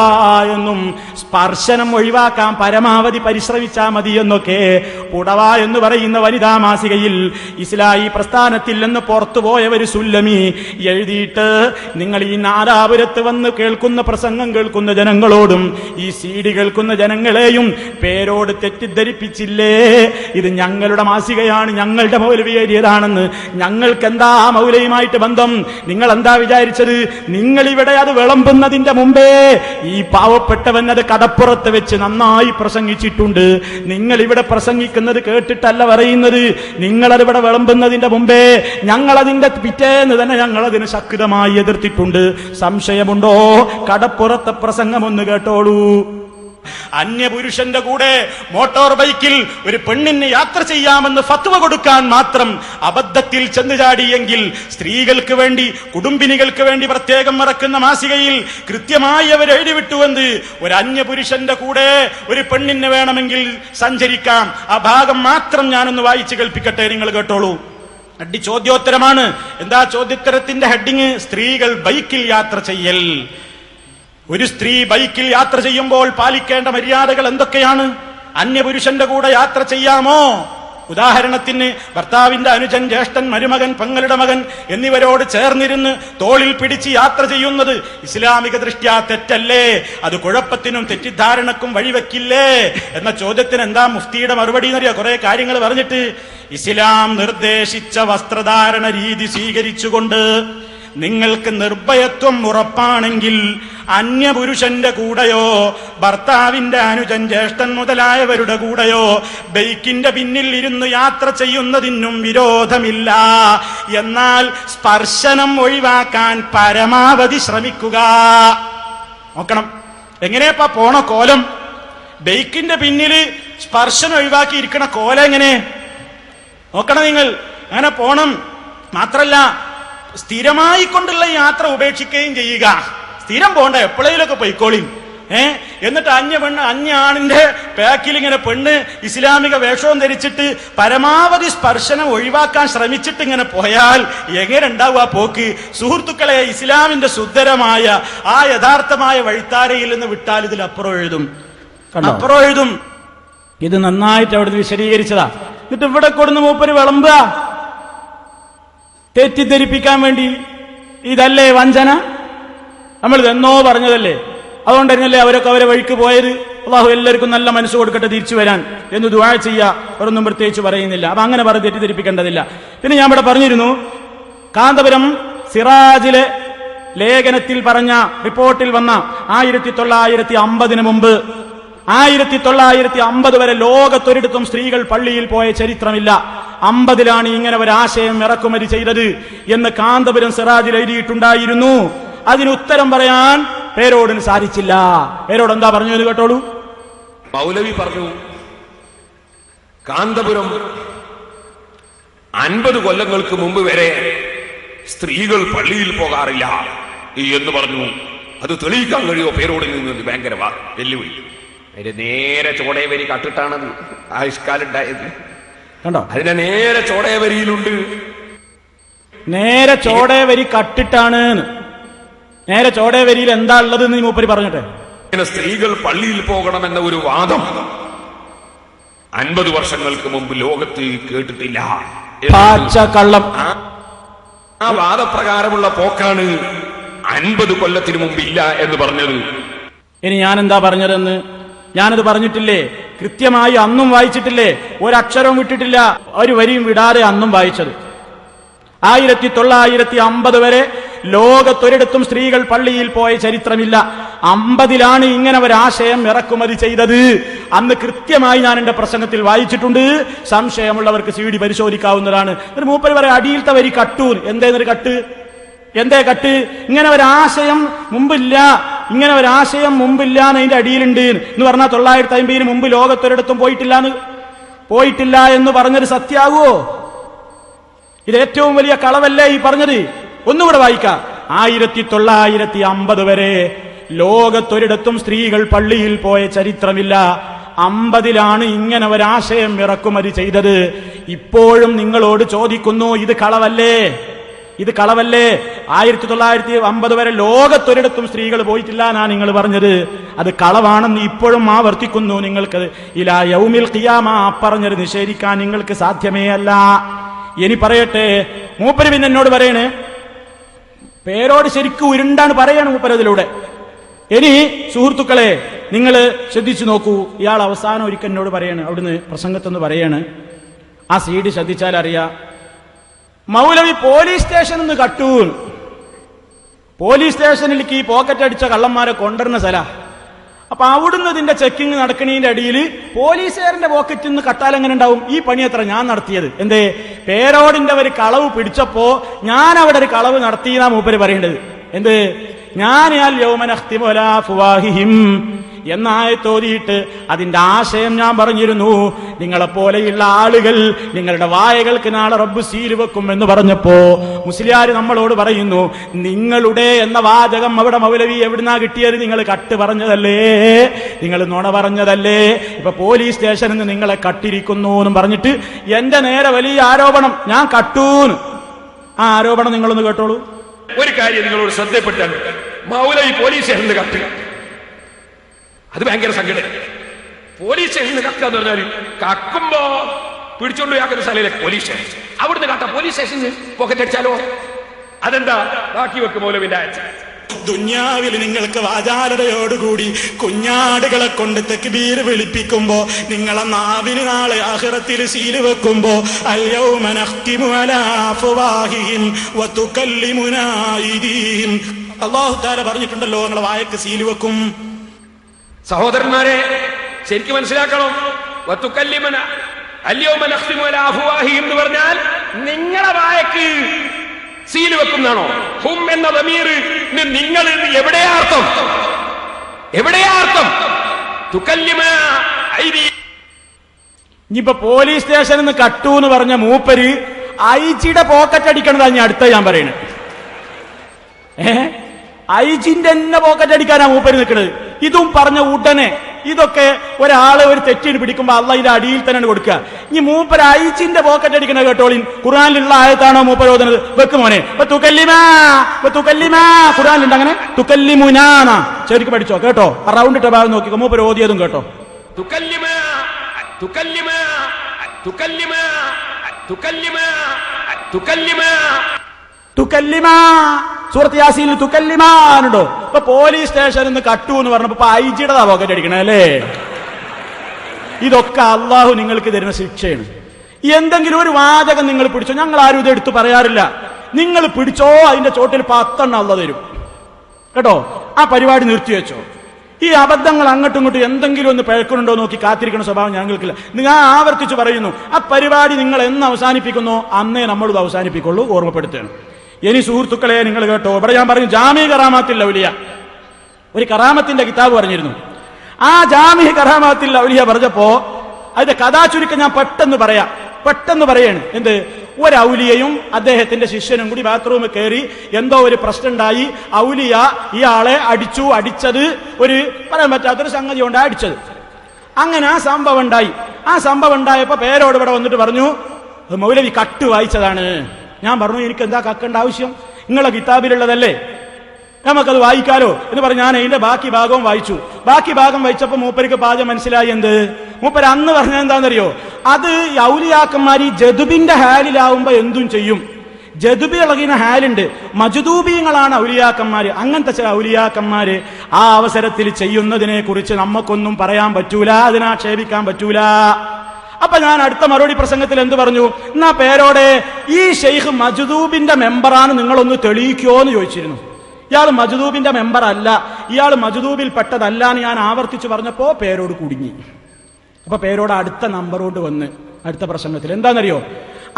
എന്നും സ്പർശനം ഒഴിവാക്കാൻ പരമാവധി പരിശ്രമിച്ചാൽ മതി എന്നൊക്കെ പുടവ എന്ന് പറയുന്ന വനിതാ മാസികയിൽ ഇസ്ലാഹി പ്രസ്ഥാനത്തിൽ നിന്ന് പുറത്തുപോയ ഒരു സുല്ലമി എഴുതിയിട്ട് നിങ്ങൾ ഈ നാദാപുരത്ത് വന്ന് കേൾക്കുന്ന പ്രസംഗം കേൾക്കുന്ന ജനങ്ങളോടും ഈ സീഡി കേൾക്കുന്ന ജനങ്ങളെയും പേരോട് തെറ്റിദ്ധരിപ്പിച്ചില്ലേ? ഇത് ഞങ്ങളുടെ മാസികയാണ്, ഞങ്ങളുടെ മൗലവി എഴുതിയതാണെന്ന്. ഞങ്ങൾക്ക് എന്താ ആ മൗലവിയുമായിട്ട് ബന്ധം? നിങ്ങൾ എന്താ വിചാരിച്ചത്? നിങ്ങൾ ഇവിടെ അത് വിളമ്പുന്നതിന്റെ മുമ്പേ ഈ പാവപ്പെട്ടവൻ അത് കടപ്പുറത്ത് വെച്ച് നന്നായി പ്രസംഗിച്ചിട്ടുണ്ട്. നിങ്ങൾ ഇവിടെ പ്രസംഗിക്കുന്നത് കേട്ടിട്ടല്ല പറയുന്നത്. നിങ്ങളത് ഇവിടെ വിളമ്പുന്നതിന്റെ മുമ്പേ ഞങ്ങളതിന്റെ പിറ്റേന്ന് തന്നെ ഞങ്ങളതിന് ശക്തമായി എതിർത്തിട്ടുണ്ട്. സംശയമുണ്ടോ? കടപ്പുറത്തെ പ്രസംഗം ഒന്ന് കേട്ടോളൂ. അന്യപുരുഷന്റെ കൂടെ മോട്ടോർ ബൈക്കിൽ ഒരു പെണ്ണിന് യാത്ര ചെയ്യാമെന്ന് ഫത്വ കൊടുക്കാൻ മാത്രം അബദ്ധത്തിൽ ചെന്നു ചാടിയെങ്കിൽ സ്ത്രീകൾക്ക് വേണ്ടി, കുടുംബിനികൾക്ക് വേണ്ടി പ്രത്യേകം ഇറക്കുന്ന മാസികയിൽ കൃത്യമായി അവർ എഴുതിവിട്ടുവെന്ന് ഒരു അന്യപുരുഷന്റെ കൂടെ ഒരു പെണ്ണിന് വേണമെങ്കിൽ സഞ്ചരിക്കാം. ആ ഭാഗം മാത്രം ഞാനൊന്ന് വായിച്ചു കേൾപ്പിക്കട്ടെ, നിങ്ങൾ കേട്ടോളൂ. അടി ചോദ്യോത്തരമാണ്. എന്താ ചോദ്യോത്തരത്തിന്റെ ഹെഡിങ്? സ്ത്രീകൾ ബൈക്കിൽ യാത്ര ചെയ്യൽ. ഒരു സ്ത്രീ ബൈക്കിൽ യാത്ര ചെയ്യുമ്പോൾ പാലിക്കേണ്ട മര്യാദകൾ എന്തൊക്കെയാണ്? അന്യപുരുഷന്റെ കൂടെ യാത്ര ചെയ്യാമോ? ഉദാഹരണത്തിന് ഭർത്താവിന്റെ അനുജൻ, ജ്യേഷ്ഠൻ, മരുമകൻ, പെങ്ങളുടെ മകൻ എന്നിവരോട് ചേർന്നിരുന്ന് തോളിൽ പിടിച്ച് യാത്ര ചെയ്യുന്നത് ഇസ്ലാമിക ദൃഷ്ട്യാ തെറ്റല്ലേ? അത് കുഴപ്പത്തിനും തെറ്റിദ്ധാരണക്കും വഴിവെക്കില്ലേ എന്ന ചോദ്യത്തിന് എന്താ മുഫ്തിയുടെ മറുപടി എന്നറിയാ? കുറെ കാര്യങ്ങൾ പറഞ്ഞിട്ട് ഇസ്ലാം നിർദ്ദേശിച്ച വസ്ത്രധാരണ രീതി സ്വീകരിച്ചുകൊണ്ട് നിങ്ങൾക്ക് നിർഭയത്വം ഉറപ്പാണെങ്കിൽ അന്യപുരുഷന്റെ കൂടെയോ ഭർത്താവിന്റെ അനുജൻ, ജ്യേഷ്ഠൻ മുതലായവരുടെ കൂടെയോ ബൈക്കിന്റെ പിന്നിൽ ഇരുന്ന് യാത്ര ചെയ്യുന്നതിനും വിരോധമില്ല. എന്നാൽ സ്പർശനം ഒഴിവാക്കാൻ പരമാവധി ശ്രമിക്കുക. നോക്കണം, എങ്ങനെയപ്പാ പോണ കോലം? ബൈക്കിന്റെ പിന്നില് സ്പർശനം ഒഴിവാക്കി ഇരിക്കണ കോലം എങ്ങനെ? നോക്കണം നിങ്ങൾ. അങ്ങനെ പോണം. മാത്രല്ല സ്ഥിരമായി കൊണ്ടുള്ള യാത്ര ഉപേക്ഷിക്കുകയും ചെയ്യുക. സ്ഥിരം പോണ്ട, എപ്പോഴേലൊക്കെ പൊയ്ക്കോളി. എന്നിട്ട് അന്യ ആണിന്റെ പാക്കിൽ ഇങ്ങനെ പെണ്ണ് ഇസ്ലാമിക വേഷവും ധരിച്ചിട്ട് പരമാവധി സ്പർശനം ഒഴിവാക്കാൻ ശ്രമിച്ചിട്ട് ഇങ്ങനെ പോയാൽ എങ്ങനെ ഉണ്ടാവുക പോക്ക്? സുഹൃത്തുക്കളെ, ഇസ്ലാമിന്റെ സുന്ദരമായ ആ യഥാർത്ഥമായ വഴിത്താരയിൽ നിന്ന് വിട്ടാൽ ഇതിലപ്പുറം എഴുതും. അപ്പുറം എഴുതും. ഇത് നന്നായിട്ട് അവിടുന്ന് വിശദീകരിച്ചതാ. എന്നിട്ട് ഇവിടെ കൊടുന്ന് മൂപ്പര് വിളമ്പുക തെറ്റിദ്ധരിപ്പിക്കാൻ വേണ്ടി. ഇതല്ലേ വഞ്ചന? നമ്മൾ ഇതെന്നോ പറഞ്ഞതല്ലേ. അതുകൊണ്ട് തന്നെയല്ലേ അവരൊക്കെ അവരെ വഴിക്ക് പോയത്. അള്ളാഹു എല്ലാവർക്കും നല്ല മനസ്സ് കൊടുക്കട്ടെ തിരിച്ചു വരാൻ എന്ന് ദുആ ചെയ്യുക. ഒരൊന്നും പ്രത്യേകിച്ച് പറയുന്നില്ല. അപ്പൊ അങ്ങനെ പറഞ്ഞ് തെറ്റിദ്ധരിപ്പിക്കേണ്ടതില്ല. പിന്നെ ഞാൻ ഇവിടെ പറഞ്ഞിരുന്നു, കാന്തപുരം സിറാജിലെ ലേഖനത്തിൽ പറഞ്ഞ റിപ്പോർട്ടിൽ വന്ന 1950 മുമ്പ് 1950 വരെ ലോകത്തൊരിടത്തും സ്ത്രീകൾ പള്ളിയിൽ പോയ ചരിത്രമില്ല. 50-ലാണ് ഇങ്ങനെ ഒരാശയം ഇറക്കുമതി ചെയ്തത് എന്ന് കാന്തപുരം സിറാജിൽ എഴുതിയിട്ടുണ്ടായിരുന്നു. അതിന് ഉത്തരം പറയാൻ പേരോടിന് സാധിച്ചില്ല. പേരോട് എന്താ പറഞ്ഞത് കേട്ടോളൂ. മൗലവി പറഞ്ഞു, കാന്തപുരം 50 കൊല്ലങ്ങൾക്ക് മുമ്പ് വരെ സ്ത്രീകൾ പള്ളിയിൽ പോകാറില്ല എന്ന് പറഞ്ഞു. അത് തെളിയിക്കാൻ കഴിയുമോ പേരോടിൽ നിന്ന്? ഭയങ്കര വെല്ലുവിളി. അതിന്റെ നേരെ ചോടേവരി കട്ടിട്ടാണത് ആയുഷ്കാലുണ്ടായത്. കണ്ടോ? അതിന്റെ നേരെ ചോടേവരിയിലുണ്ട്. നേരെ ചോടേവരി കട്ടിട്ടാണ്. നേരെ ചോടേവരിയിൽ എന്താ ഉള്ളത് എന്ന് മൂപ്പര് പറഞ്ഞിട്ടെ. ഇങ്ങനെ സ്ത്രീകൾ പള്ളിയിൽ പോകണമെന്ന ഒരു വാദം 50 വർഷങ്ങൾക്ക് മുമ്പ് ലോകത്ത് കേട്ടിട്ടില്ല. കള്ളം. ആ വാദപ്രകാരമുള്ള പോക്കാണ് 50 കൊല്ലത്തിന് മുമ്പില്ല എന്ന് പറഞ്ഞത്. ഇനി ഞാൻ എന്താ പറഞ്ഞതെന്ന് ഞാനത് പറഞ്ഞിട്ടില്ലേ? കൃത്യമായി അന്നും വായിച്ചിട്ടില്ലേ? ഒരക്ഷരവും വിട്ടിട്ടില്ല, ഒരു വരിയും വിടാതെ അന്നും വായിച്ചത്. 1950 വരെ ലോകത്തൊരിടത്തും സ്ത്രീകൾ പള്ളിയിൽ പോയ ചരിത്രമില്ല. 50-ലാണ് ഇങ്ങനെ ഒരാശയം ഇറക്കുമതി ചെയ്തത്. അന്ന് കൃത്യമായി ഞാൻ എന്റെ പ്രസംഗത്തിൽ വായിച്ചിട്ടുണ്ട്. സംശയമുള്ളവർക്ക് CD പരിശോധിക്കാവുന്നതാണ്. ഒരു മൂപ്പര് പറയാം അടിയിലത്തെ വരി കട്ടൂൻ. എന്തേന്നൊരു കട്ട്? എന്തേ കട്ട്? ഇങ്ങനെ ഒരാശയം മുമ്പില്ല, ഇങ്ങനെ ഒരാശയം മുമ്പില്ല എന്നതിന്റെ അടിയിലുണ്ട് എന്ന് പറഞ്ഞാൽ 950 മുമ്പ് ലോകത്തൊരിടത്തും പോയിട്ടില്ല എന്ന് പറഞ്ഞത് സത്യാകുവോ? ഇത് ഏറ്റവും വലിയ കളവല്ലേ ഈ പറഞ്ഞത്? ഒന്നുകൂടെ വായിക്കാം. 1950 വരെ ലോകത്തൊരിടത്തും സ്ത്രീകൾ പള്ളിയിൽ പോയ ചരിത്രമില്ല. 50-ലാണ് ഇങ്ങനെ ഒരാശയം ഇറക്കുമതി ചെയ്തത്. ഇപ്പോഴും നിങ്ങളോട് ചോദിക്കുന്നു, ഇത് കളവല്ലേ? ഇത് കളവല്ലേ? 1950 വരെ ലോകത്തൊരിടത്തും സ്ത്രീകൾ പോയിട്ടില്ല എന്നാ നിങ്ങൾ പറഞ്ഞത്. അത് കളവാണെന്ന് ഇപ്പോഴും ആവർത്തിക്കുന്നു. നിങ്ങൾക്ക് ഇലാ യൗമിൽ ഖിയാമ പറഞ്ഞത് നിഷേധിക്കാൻ നിങ്ങൾക്ക് സാധ്യമേ അല്ല. ഇനി പറയട്ടെ, മൂപ്പര് പിന്നെ എന്നോട് പറയണ്, പേരോട് ശരിക്കും ഉരുണ്ടാണ് പറയാണ് മൂപ്പരതിലൂടെ. ഇനി സുഹൃത്തുക്കളെ നിങ്ങൾ ശ്രദ്ധിച്ചു നോക്കൂ. ഇയാൾ അവസാനം ഒരിക്കൽ എന്നോട് പറയാണ്, അവിടുന്ന് പ്രസംഗത്തൊന്ന് പറയാണ്, ആ CD ശ്രദ്ധിച്ചാൽ അറിയാം, മൗലവി പോലീസ് സ്റ്റേഷനിൽ നിന്ന് കട്ടൂൻ. പോലീസ് സ്റ്റേഷനിലേക്ക് ഈ പോക്കറ്റ് അടിച്ച കള്ളന്മാരെ കൊണ്ടുവരുന്ന സ്ഥല. അപ്പൊ അവിടുന്ന് ഇതിന്റെ ചെക്കിങ് നടക്കണതിന്റെ അടിയിൽ പോലീസുകാരന്റെ പോക്കറ്റിൽ നിന്ന് കട്ടാൽ എങ്ങനെ ഉണ്ടാവും? ഈ പണി എത്ര ഞാൻ നടത്തിയത്? എന്തേ? പേരോടിന്റെ ഒരു കളവ് പിടിച്ചപ്പോ ഞാൻ അവിടെ ഒരു കളവ് നടത്തിയെന്നാ മൂപ്പര് പറയേണ്ടത്. എന്ത്? ഞാൻ എന്നായത്തോതിയിട്ട് അതിന്റെ ആശയം ഞാൻ പറഞ്ഞിരുന്നു. നിങ്ങളെപ്പോലെയുള്ള ആളുകൾ നിങ്ങളുടെ വായകൾക്ക് നാളെ റബ്ബ് സീല് വെക്കും എന്ന് പറഞ്ഞപ്പോ മുസ്ലിയാർ നമ്മളോട് പറയുന്നു, നിങ്ങളുടെ എന്ന വാചകം അവിടെ മൗലവി എവിടുന്നാ കിട്ടിയത്? നിങ്ങൾ കട്ട് പറഞ്ഞതല്ലേ, നിങ്ങൾ നുണ പറഞ്ഞതല്ലേ? ഇപ്പൊ പോലീസ് സ്റ്റേഷനിൽ നിന്ന് നിങ്ങളെ കട്ടിരിക്കുന്നു എന്നും പറഞ്ഞിട്ട് എന്റെ നേരെ വലിയ ആരോപണം, ഞാൻ കട്ടൂന്ന്. ആ ആരോപണം നിങ്ങളൊന്ന് കേട്ടോളൂ. ഒരു കാര്യം നിങ്ങളോട് ശ്രദ്ധപ്പെട്ടാൽ, മൗലവി പോലീസ് സ്റ്റേഷനിൽ കട്ട്, അത് ഭയങ്കര സങ്കടം. പോലീസ് സ്റ്റേഷനിൽ കക്കുക എന്ന് പറഞ്ഞാൽ കക്കുമ്പോ പിടിച്ചോണ്ട് പോയാക്കുന്ന സ്ഥലയിലെ പോലീസ് സ്റ്റേഷൻ, അവിടുന്ന് കട്ട പോലീസ് സ്റ്റേഷനിൽ പോക്കറ്റ് അടിച്ചാലോ? അതെന്താ ബാക്കി വെക്കും മൗലവിന്റെ അയച്ച? ദുന്യാവിൽ നിങ്ങൾക്ക് വാചാലതയോടുകൂടി കുഞ്ഞാടുകളെ കൊണ്ട് തക്ബീർ വിളിപ്പിക്കുമ്പോ നിങ്ങളെ നാവിന് നാളെ ആഖിറത്തിൽ സീല് വെക്കുമ്പോ അൽയൗമ നഖ്തിമു അലാ അഫ്വാഹിഹിം വതുകല്ലിമുനാ അയ്ദീഹിം, അല്ലാഹു തആല പറഞ്ഞിട്ടുണ്ടല്ലോ നിങ്ങളെ വായക്ക് സീല് വെക്കും. സഹോദരന്മാരെ ശരിക്കും മനസ്സിലാക്കണം. വതുകല്ലിമുനാ അൽയൗമ നഖ്തിമു അലാ അഫ്വാഹിഹിം എന്ന് പറഞ്ഞാൽ നിങ്ങളെ വായക്ക് സീല് വെക്കുന്നതാണോ? ഹും എന്ന ദമീർ നിങ്ങൾ എവിടെയാ അർത്ഥം? എവിടെയാ അർത്ഥം? ഇനിയിപ്പോ പോലീസ് സ്റ്റേഷനിൽ നിന്ന് കട്ടു എന്ന് പറഞ്ഞ മൂപ്പര് ഐജിയുടെ പോക്കറ്റ് അടിക്കണതാ ഞാൻ അടുത്ത ഞാൻ പറയുന്നത്. ഐജിന്റെ തന്നെ പോക്കറ്റ് അടിക്കാനാ മൂപ്പര് നിൽക്കുന്നത്. ഇതും പറഞ്ഞ ഉടനെ ഇതൊക്കെ ഒരാള് ഒരു തെറ്റിന് പിടിക്കുമ്പോ അള്ളാഹ് ഇതിന്റെ അടിയിൽ തന്നെ കൊടുക്കുക. ഇനി മൂപ്പര് ഐജിന്റെ പോക്കറ്റ് അടിക്കണ കേട്ടോളിൻ. ഖുർആനിലുള്ള ആയത്താണോ മൂപ്പര് ഓതുന്നത്? വെക്ക് മോനെ, ഖുർആനിലുണ്ട് അങ്ങനെ തുക്കല്ലിമുനാ. ശരിക്കും പഠിച്ചോ കേട്ടോ. ആ റൗണ്ടിട്ട ഭാഗം നോക്കിക്കോ, മൂപ്പര് ഓതിയതും കേട്ടോ. സൂറത്ത് യാസീനിൽ തുക്കല്ലിമാനുണ്ടോ? ഇപ്പൊ പോലീസ് സ്റ്റേഷനിൽ നിന്ന് കട്ടു എന്ന് പറഞ്ഞപ്പോ ഐജിയുടെ പോക്കറ്റ് അടിക്കണേ അല്ലേ? ഇതൊക്കെ അള്ളാഹു നിങ്ങൾക്ക് തരുന്ന ശിക്ഷയാണ്. എന്തെങ്കിലും ഒരു വാചകം നിങ്ങൾ പിടിച്ചോ, ഞങ്ങൾ ആരും ഇത് എടുത്തു പറയാറില്ല. നിങ്ങൾ പിടിച്ചോ, അതിന്റെ ചോട്ടിൽ 10 അള്ളാഹു തരും കേട്ടോ. ആ പരിപാടി നിർത്തിവെച്ചോ. ഈ അബദ്ധങ്ങൾ അങ്ങോട്ടും ഇങ്ങോട്ടും എന്തെങ്കിലും ഒന്ന് പിഴക്കുന്നുണ്ടോ നോക്കി കാത്തിരിക്കുന്ന സ്വഭാവം ഞങ്ങൾക്കില്ല. നിങ്ങൾ ആവർത്തിച്ച് പറയുന്നു, ആ പരിപാടി നിങ്ങൾ എന്ന് അവസാനിപ്പിക്കുന്നോ അന്നേ നമ്മളിത് അവസാനിപ്പിക്കുള്ളൂ. ഓർമ്മപ്പെടുത്തുകയാണ്. ഇനി സുഹൃത്തുക്കളെ നിങ്ങൾ കേട്ടോ, ഇവിടെ ഞാൻ പറഞ്ഞു ജാമി കറാമാത്തിൽ ഔലിയ, ഒരു കറാമത്തിന്റെ കിതാബ് പറഞ്ഞിരുന്നു. ആ ജാമി കറാമാത്തിൽ ഔലിയ പറഞ്ഞപ്പോ അതിന്റെ കഥാചുരുക്കം ഞാൻ പെട്ടെന്ന് പറയാണ്. എന്ത്? ഒരു ഔലിയയും അദ്ദേഹത്തിന്റെ ശിഷ്യനും കൂടി ബാത്റൂമിൽ കയറി എന്തോ ഒരു പ്രശ്നം ഉണ്ടായി. ഔലിയ ഇയാളെ അടിച്ചത് ഒരു പറയാൻ പറ്റാത്തൊരു സംഗതി കൊണ്ടാണ് അടിച്ചത്. അങ്ങനെ ആ സംഭവം ഉണ്ടായി. ആ സംഭവം ഉണ്ടായപ്പോ പേരോട് ഇവിടെ വന്നിട്ട് പറഞ്ഞു, മൗലവി കട്ട് വായിച്ചതാണ്. ഞാൻ പറഞ്ഞു, എനിക്ക് എന്താ കക്കേണ്ട ആവശ്യം? നിങ്ങളെ കിതാബിലുള്ളതല്ലേ, നമുക്കത് വായിക്കാലോ എന്ന് പറഞ്ഞ് ഞാൻ അതിന്റെ ബാക്കി ഭാഗവും വായിച്ചു. ബാക്കി ഭാഗം വായിച്ചപ്പോ മൂപ്പർക്ക് പാചകം മനസ്സിലായി. എന്ത്? മൂപ്പര് അന്ന് പറഞ്ഞത് എന്താണെന്നറിയോ? അത് ഔലിയാക്കന്മാർ ഈ ജദുബിന്റെ ഹാലിലാവുമ്പോ എന്തും ചെയ്യും. ജദുബി ഇളകുന്ന ഹാലുണ്ട്, മജ്ദൂബീങ്ങളാണ് ഔലിയാക്കന്മാര്. അങ്ങനത്തെ ചില ഔലിയാക്കന്മാര് ആ അവസരത്തിൽ ചെയ്യുന്നതിനെ കുറിച്ച് നമുക്കൊന്നും പറയാൻ പറ്റൂല, അതിനാക്ഷേപിക്കാൻ പറ്റൂല. അപ്പൊ ഞാൻ അടുത്ത മറുപടി പ്രസംഗത്തിൽ എന്ത് പറഞ്ഞു? എന്നാ പേരോടെ ഈ ഷെയ്ഖ് മജ്ദൂബിന്റെ മെമ്പറാണ്, നിങ്ങളൊന്ന് തെളിയിക്കോ എന്ന് ചോദിച്ചിരുന്നു. ഇയാൾ മജ്ദൂബിന്റെ മെമ്പർ അല്ല, ഇയാൾ മജ്ദൂബിൽ പെട്ടതല്ല എന്ന് ഞാൻ ആവർത്തിച്ച് പറഞ്ഞപ്പോ പേരോട് കുടുങ്ങി. അപ്പൊ പേരോട് അടുത്ത നമ്പർ കൊണ്ട് വന്ന് അടുത്ത പ്രസംഗത്തിൽ എന്താണെന്നറിയോ?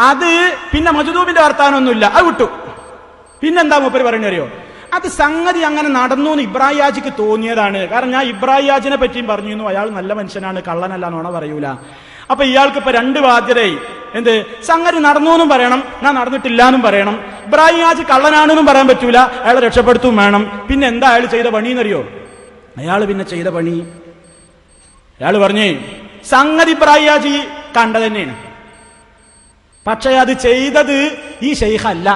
അത് പിന്നെ മജ്ദൂബിന്റെ വർത്താനൊന്നുമില്ല, അത് വിട്ടു. പിന്നെന്താ മൂപ്പര് പറയണറിയോ? അത് സംഗതി അങ്ങനെ നടന്നു എന്ന് ഇബ്രാഹിം ഹാജിക്ക് തോന്നിയതാണ്. കാരണം ഞാൻ ഇബ്രാഹിം ഹാജിനെ പറ്റിയും പറഞ്ഞിരുന്നു, അയാൾ നല്ല മനുഷ്യനാണ്, കള്ളനല്ല, നോണ പറയൂല. അപ്പൊ ഇയാൾക്ക് ഇപ്പൊ 2 ബാധ്യതയായി. എന്ത്? സംഗതി നടന്നു എന്നും പറയണം, ഞാൻ നടന്നിട്ടില്ല എന്നും പറയണം. ഇബ്രാഹിം ഹാജി കള്ളനാണെന്നും പറയാൻ പറ്റൂല, അയാളെ രക്ഷപ്പെടുത്തും വേണം. പിന്നെ എന്താ അയാൾ ചെയ്ത പണി എന്നറിയോ? അയാൾ പിന്നെ ചെയ്ത പണി, അയാൾ പറഞ്ഞേ സംഗതി ഇബ്രാഹിം ഹാജി കണ്ടത് തന്നെയാണ്, പക്ഷെ അത് ചെയ്തത് ഈ ഷെയ്ഖ് അല്ല.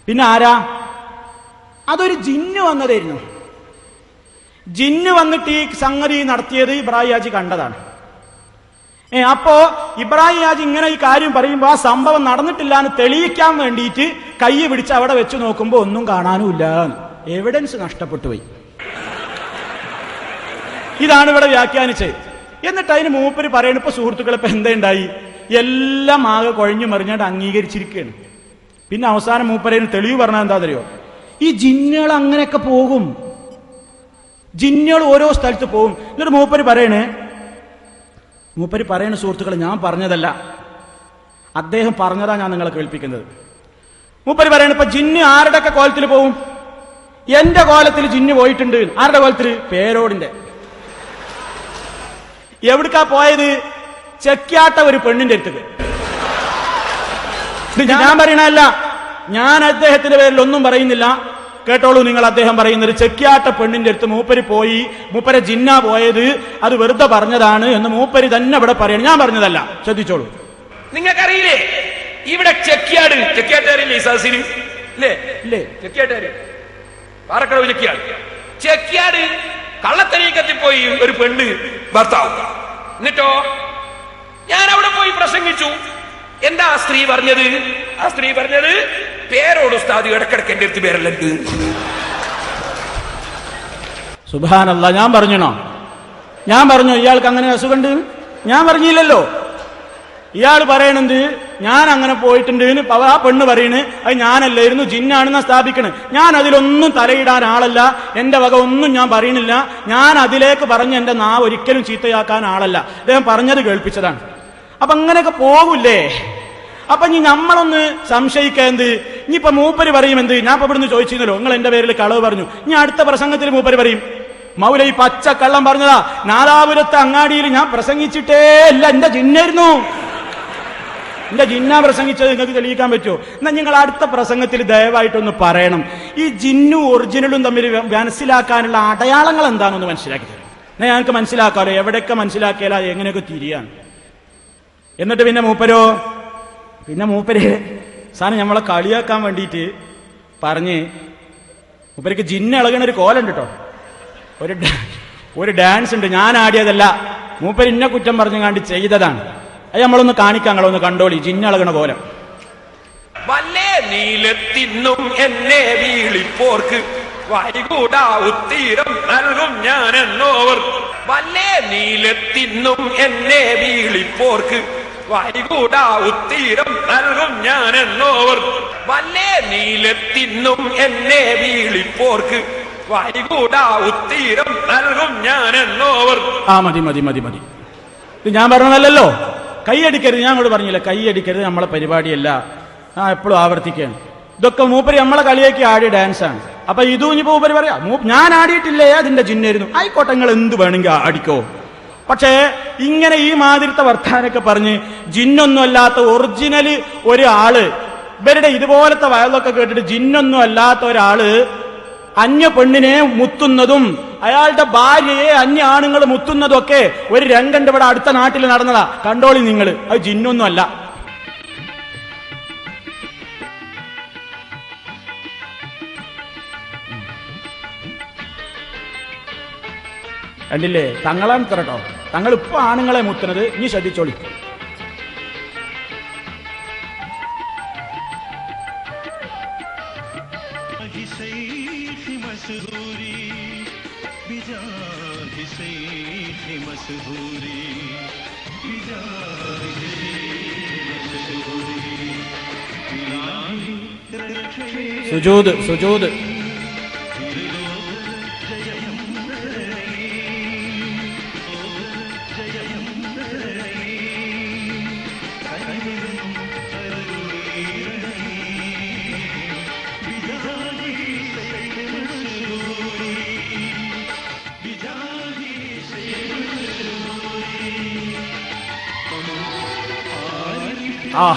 പിന്നെ ആരാ? അതൊരു ജിന്ന് വന്നതായിരുന്നു. ജിന്ന് വന്നിട്ട് ഈ സംഗതി നടത്തിയത് ഇബ്രാഹിം ഹാജി കണ്ടതാണ്. അപ്പോ ഇബ്രാഹിം ഹാജി ഇങ്ങനെ ഈ കാര്യം പറയുമ്പോ ആ സംഭവം നടന്നിട്ടില്ല എന്ന് തെളിയിക്കാൻ വേണ്ടിയിട്ട് കൈ പിടിച്ച് അവിടെ വെച്ച് നോക്കുമ്പോ ഒന്നും കാണാനുമില്ല, എവിഡൻസ് നഷ്ടപ്പെട്ടു പോയി. ഇതാണ് ഇവിടെ വ്യാഖ്യാനിച്ചത്. എന്നിട്ട് അതിന് മൂപ്പര് പറയണ, ഇപ്പൊ സുഹൃത്തുക്കളെ ഇപ്പൊ എന്തുണ്ടായി? എല്ലാം ആകെ കുഴഞ്ഞു മറിഞ്ഞാണ്ട് അംഗീകരിച്ചിരിക്കുകയാണ്. പിന്നെ അവസാനം മൂപ്പരേന് തെളിവ് പറഞ്ഞാൽ എന്താ അറിയോ? ഈ ജിന്നുകൾ അങ്ങനെയൊക്കെ പോകും, ജിന്നുകൾ ഓരോ സ്ഥലത്ത് പോകും. എന്നിട്ട് മൂപ്പര് പറയണ സുഹൃത്തുക്കളെ, ഞാൻ പറഞ്ഞതല്ല, അദ്ദേഹം പറഞ്ഞതാ ഞാൻ നിങ്ങളെ കേൾപ്പിക്കുന്നത്. മൂപ്പര് പറയണ, ഇപ്പൊ ജിന്ന് ആരുടെയൊക്കെ കോലത്തിൽ പോവും? എന്റെ കോലത്തിൽ ജിന്ന് പോയിട്ടുണ്ട്. ആരുടെ കോലത്തിൽ? പേരോടിന്റെ. എവിടേക്കാ പോയത്? ചെക്കിയാട്ട ഒരു പെണ്ണിന്റെ അടുത്തേക്ക്. ഞാൻ പറയണല്ല, ഞാൻ അദ്ദേഹത്തിന്റെ പേരിൽ ഒന്നും പറയുന്നില്ല, കേട്ടോളൂ നിങ്ങൾ. അദ്ദേഹം പറയുന്നത് ചെക്കിയാട്ട പെണ്ണിന്റെ അടുത്ത് മൂപ്പര് പോയി, മൂപ്പരെ ജിന്ന പോയത് അത് വെറുതെ പറഞ്ഞതാണ് എന്ന് മൂപ്പര് തന്നെ ഇവിടെ പറയണം, ഞാൻ പറഞ്ഞതല്ല. ശ്രദ്ധിച്ചോളൂ. നിങ്ങൾക്കറിയില്ലേ ഇവിടെ ചെക്കിയാട്ടറിയില്ലേ ഈ സദസ്സിന്? ഇല്ലേ? ചെക്കിയാട്ടാര് പാറക്കടവ് ചെക്കിയാട് കള്ളത്തരീക്കത്തിൽ പോയി ഒരു പെണ്ണ് ഭർത്താവ്. എന്നിട്ടോ ഞാൻ അവിടെ പോയി പ്രസംഗിച്ചു. എന്താ ആ സ്ത്രീ പറഞ്ഞത്? ആ സ്ത്രീ പറഞ്ഞത്, പേരോട് ഉസ്താദ് ഇടക്കിടക്ക് എന്റെ അടുത്ത് പേരല്ല. സുബ്ഹാനല്ലാഹ്. ഞാൻ പറഞ്ഞോ? ഞാൻ പറഞ്ഞു ഇയാൾക്ക് അങ്ങനെ അസുഖമുണ്ട്? ഞാൻ പറഞ്ഞില്ലല്ലോ. ഇയാൾ പറയണത് ഞാൻ അങ്ങനെ പോയിട്ടുണ്ട്. ആ പെണ്ണ് പറയണ് അത് ഞാനല്ലായിരുന്നു, ജിന്നാണെന്നാ സ്ഥാപിക്കണ്. ഞാൻ അതിലൊന്നും തലയിടാൻ ആളല്ല, എന്റെ വക ഒന്നും ഞാൻ പറയുന്നില്ല. ഞാൻ അതിലേക്ക് പറഞ്ഞ് എന്റെ നാവ് ഒരിക്കലും ചീത്തയാക്കാൻ ആളല്ല. അദ്ദേഹം പറഞ്ഞത് കേൾപ്പിച്ചതാണ്. അപ്പൊ അങ്ങനെയൊക്കെ പോകൂലേ? അപ്പൊ ഇനി നമ്മളൊന്ന് സംശയിക്കുക. എന്ത്? ഇനിയിപ്പൊ മൂപ്പര് പറയും എന്ത്? ഞാൻ ഇപ്പൊ ഇവിടുന്ന് ചോദിച്ചിരുന്നല്ലോ, നിങ്ങൾ എന്റെ പേരിൽ കളവ് പറഞ്ഞു. ഇനി അടുത്ത പ്രസംഗത്തിൽ മൂപ്പര് പറയും, മൗലവി പച്ച കള്ളം പറഞ്ഞതാ, നാദാപുരത്തെ അങ്ങാടിയിൽ ഞാൻ പ്രസംഗിച്ചിട്ടേ ഇല്ല, എന്റെ ജിന്നായിരുന്നു, എന്റെ ജിന്ന പ്രസംഗിച്ചത് നിങ്ങൾക്ക് തെളിയിക്കാൻ പറ്റുമോ? എന്നാൽ നിങ്ങൾ അടുത്ത പ്രസംഗത്തിൽ ദയവായിട്ടൊന്ന് പറയണം, ഈ ജിന്നും ഒറിജിനലും തമ്മിൽ മനസ്സിലാക്കാനുള്ള അടയാളങ്ങൾ എന്താണെന്ന് മനസ്സിലാക്കി തരും. എന്നാൽ ഞങ്ങൾക്ക് മനസ്സിലാക്കാമല്ലോ, എവിടെയൊക്കെ മനസ്സിലാക്കിയാൽ അത് എങ്ങനെയൊക്കെ തിരിയാണ്. എന്നിട്ട് പിന്നെ മൂപ്പര് സാധനം നമ്മളെ കളിയാക്കാൻ വേണ്ടിയിട്ട് പറഞ്ഞ്, മൂപ്പർക്ക് ജിന്ന ഇളകണ ഒരു കോലുണ്ട് കേട്ടോ, ഒരു ഡാൻസ് ഉണ്ട്, ഞാൻ ആടിയതല്ല, മൂപ്പര് ഇന്ന കുറ്റം പറഞ്ഞു കണ്ട് ചെയ്തതാണ്. അത് നമ്മളൊന്ന് കാണിക്കാം, നിങ്ങളൊന്ന് കണ്ടോളി, ജിന്നളകണ കോലം. വല്ലേ നീലത്തിന്നും എന്നെ വീളിപ്പോർക്ക് വൈകൂടാ ഉത്തീരം നൽകും ഞാൻ എന്നോവർ. വല്ലേ നീലത്തിന്നും എന്നെ വീളിപ്പോർക്ക് വൈകൂടാ ഉത്തീരം നൽകും ഞാൻ എന്നോവർ. വല്ലേ നീലത്തിന്നും എന്നെ വീളിപ്പോർക്ക് വൈകൂടാ ഉത്തീരം നൽകും ഞാൻ എന്നോവർ. ആ മതി മതി മതി മതി, ഇത് ഞാൻ പറഞ്ഞതല്ലോ. കൈയടിക്കരുത്, ഞാൻ അങ്ങോട്ട് പറഞ്ഞില്ല, കൈയടിക്കരുത്, നമ്മളെ പരിപാടിയല്ല. ആ എപ്പോഴും ആവർത്തിക്കുകയാണ്. ഇതൊക്കെ മൂപ്പര് നമ്മളെ കളിയാക്കി ആടിയ ഡാൻസാണ്. അപ്പൊ ഇതും ഇനിയിപ്പോ മൂപ്പര് പറയാ ഞാൻ ആടിയിട്ടില്ലേ, അതിന്റെ ജിന്നായിരുന്നു. ആയിക്കോട്ടെ, നിങ്ങൾ എന്ത് വേണമെങ്കിൽ ആടിക്കോ. പക്ഷേ ഇങ്ങനെ ഈ മാതിരത്തെ വർത്താനൊക്കെ പറഞ്ഞ് ജിന്നൊന്നും അല്ലാത്ത ഒറിജിനല് ഒരാള്, ഇവരുടെ ഇതുപോലത്തെ വയലൊക്കെ കേട്ടിട്ട് ജിന്നൊന്നും അല്ലാത്ത ഒരാള് അന്യ പെണ്ണിനെ മുത്തുന്നതും അയാളുടെ ഭാര്യയെ അന്യ ആണുങ്ങൾ മുത്തുന്നതും ഒക്കെ ഒരു രംഗണ്ട് ഇവിടെ അടുത്ത നാട്ടിൽ നടന്നതാ. കണ്ടോളി നിങ്ങൾ, അത് ജിന്നൊന്നും അല്ല. കണ്ടില്ലേ, തങ്ങളാണ് കേട്ടോ, തങ്ങൾ ഇപ്പൊ ആണുങ്ങളെ മുത്തുന്നത്. ഇനി ശ്രദ്ധിച്ചോളി. സുജൂദ് സുജൂദ് ആ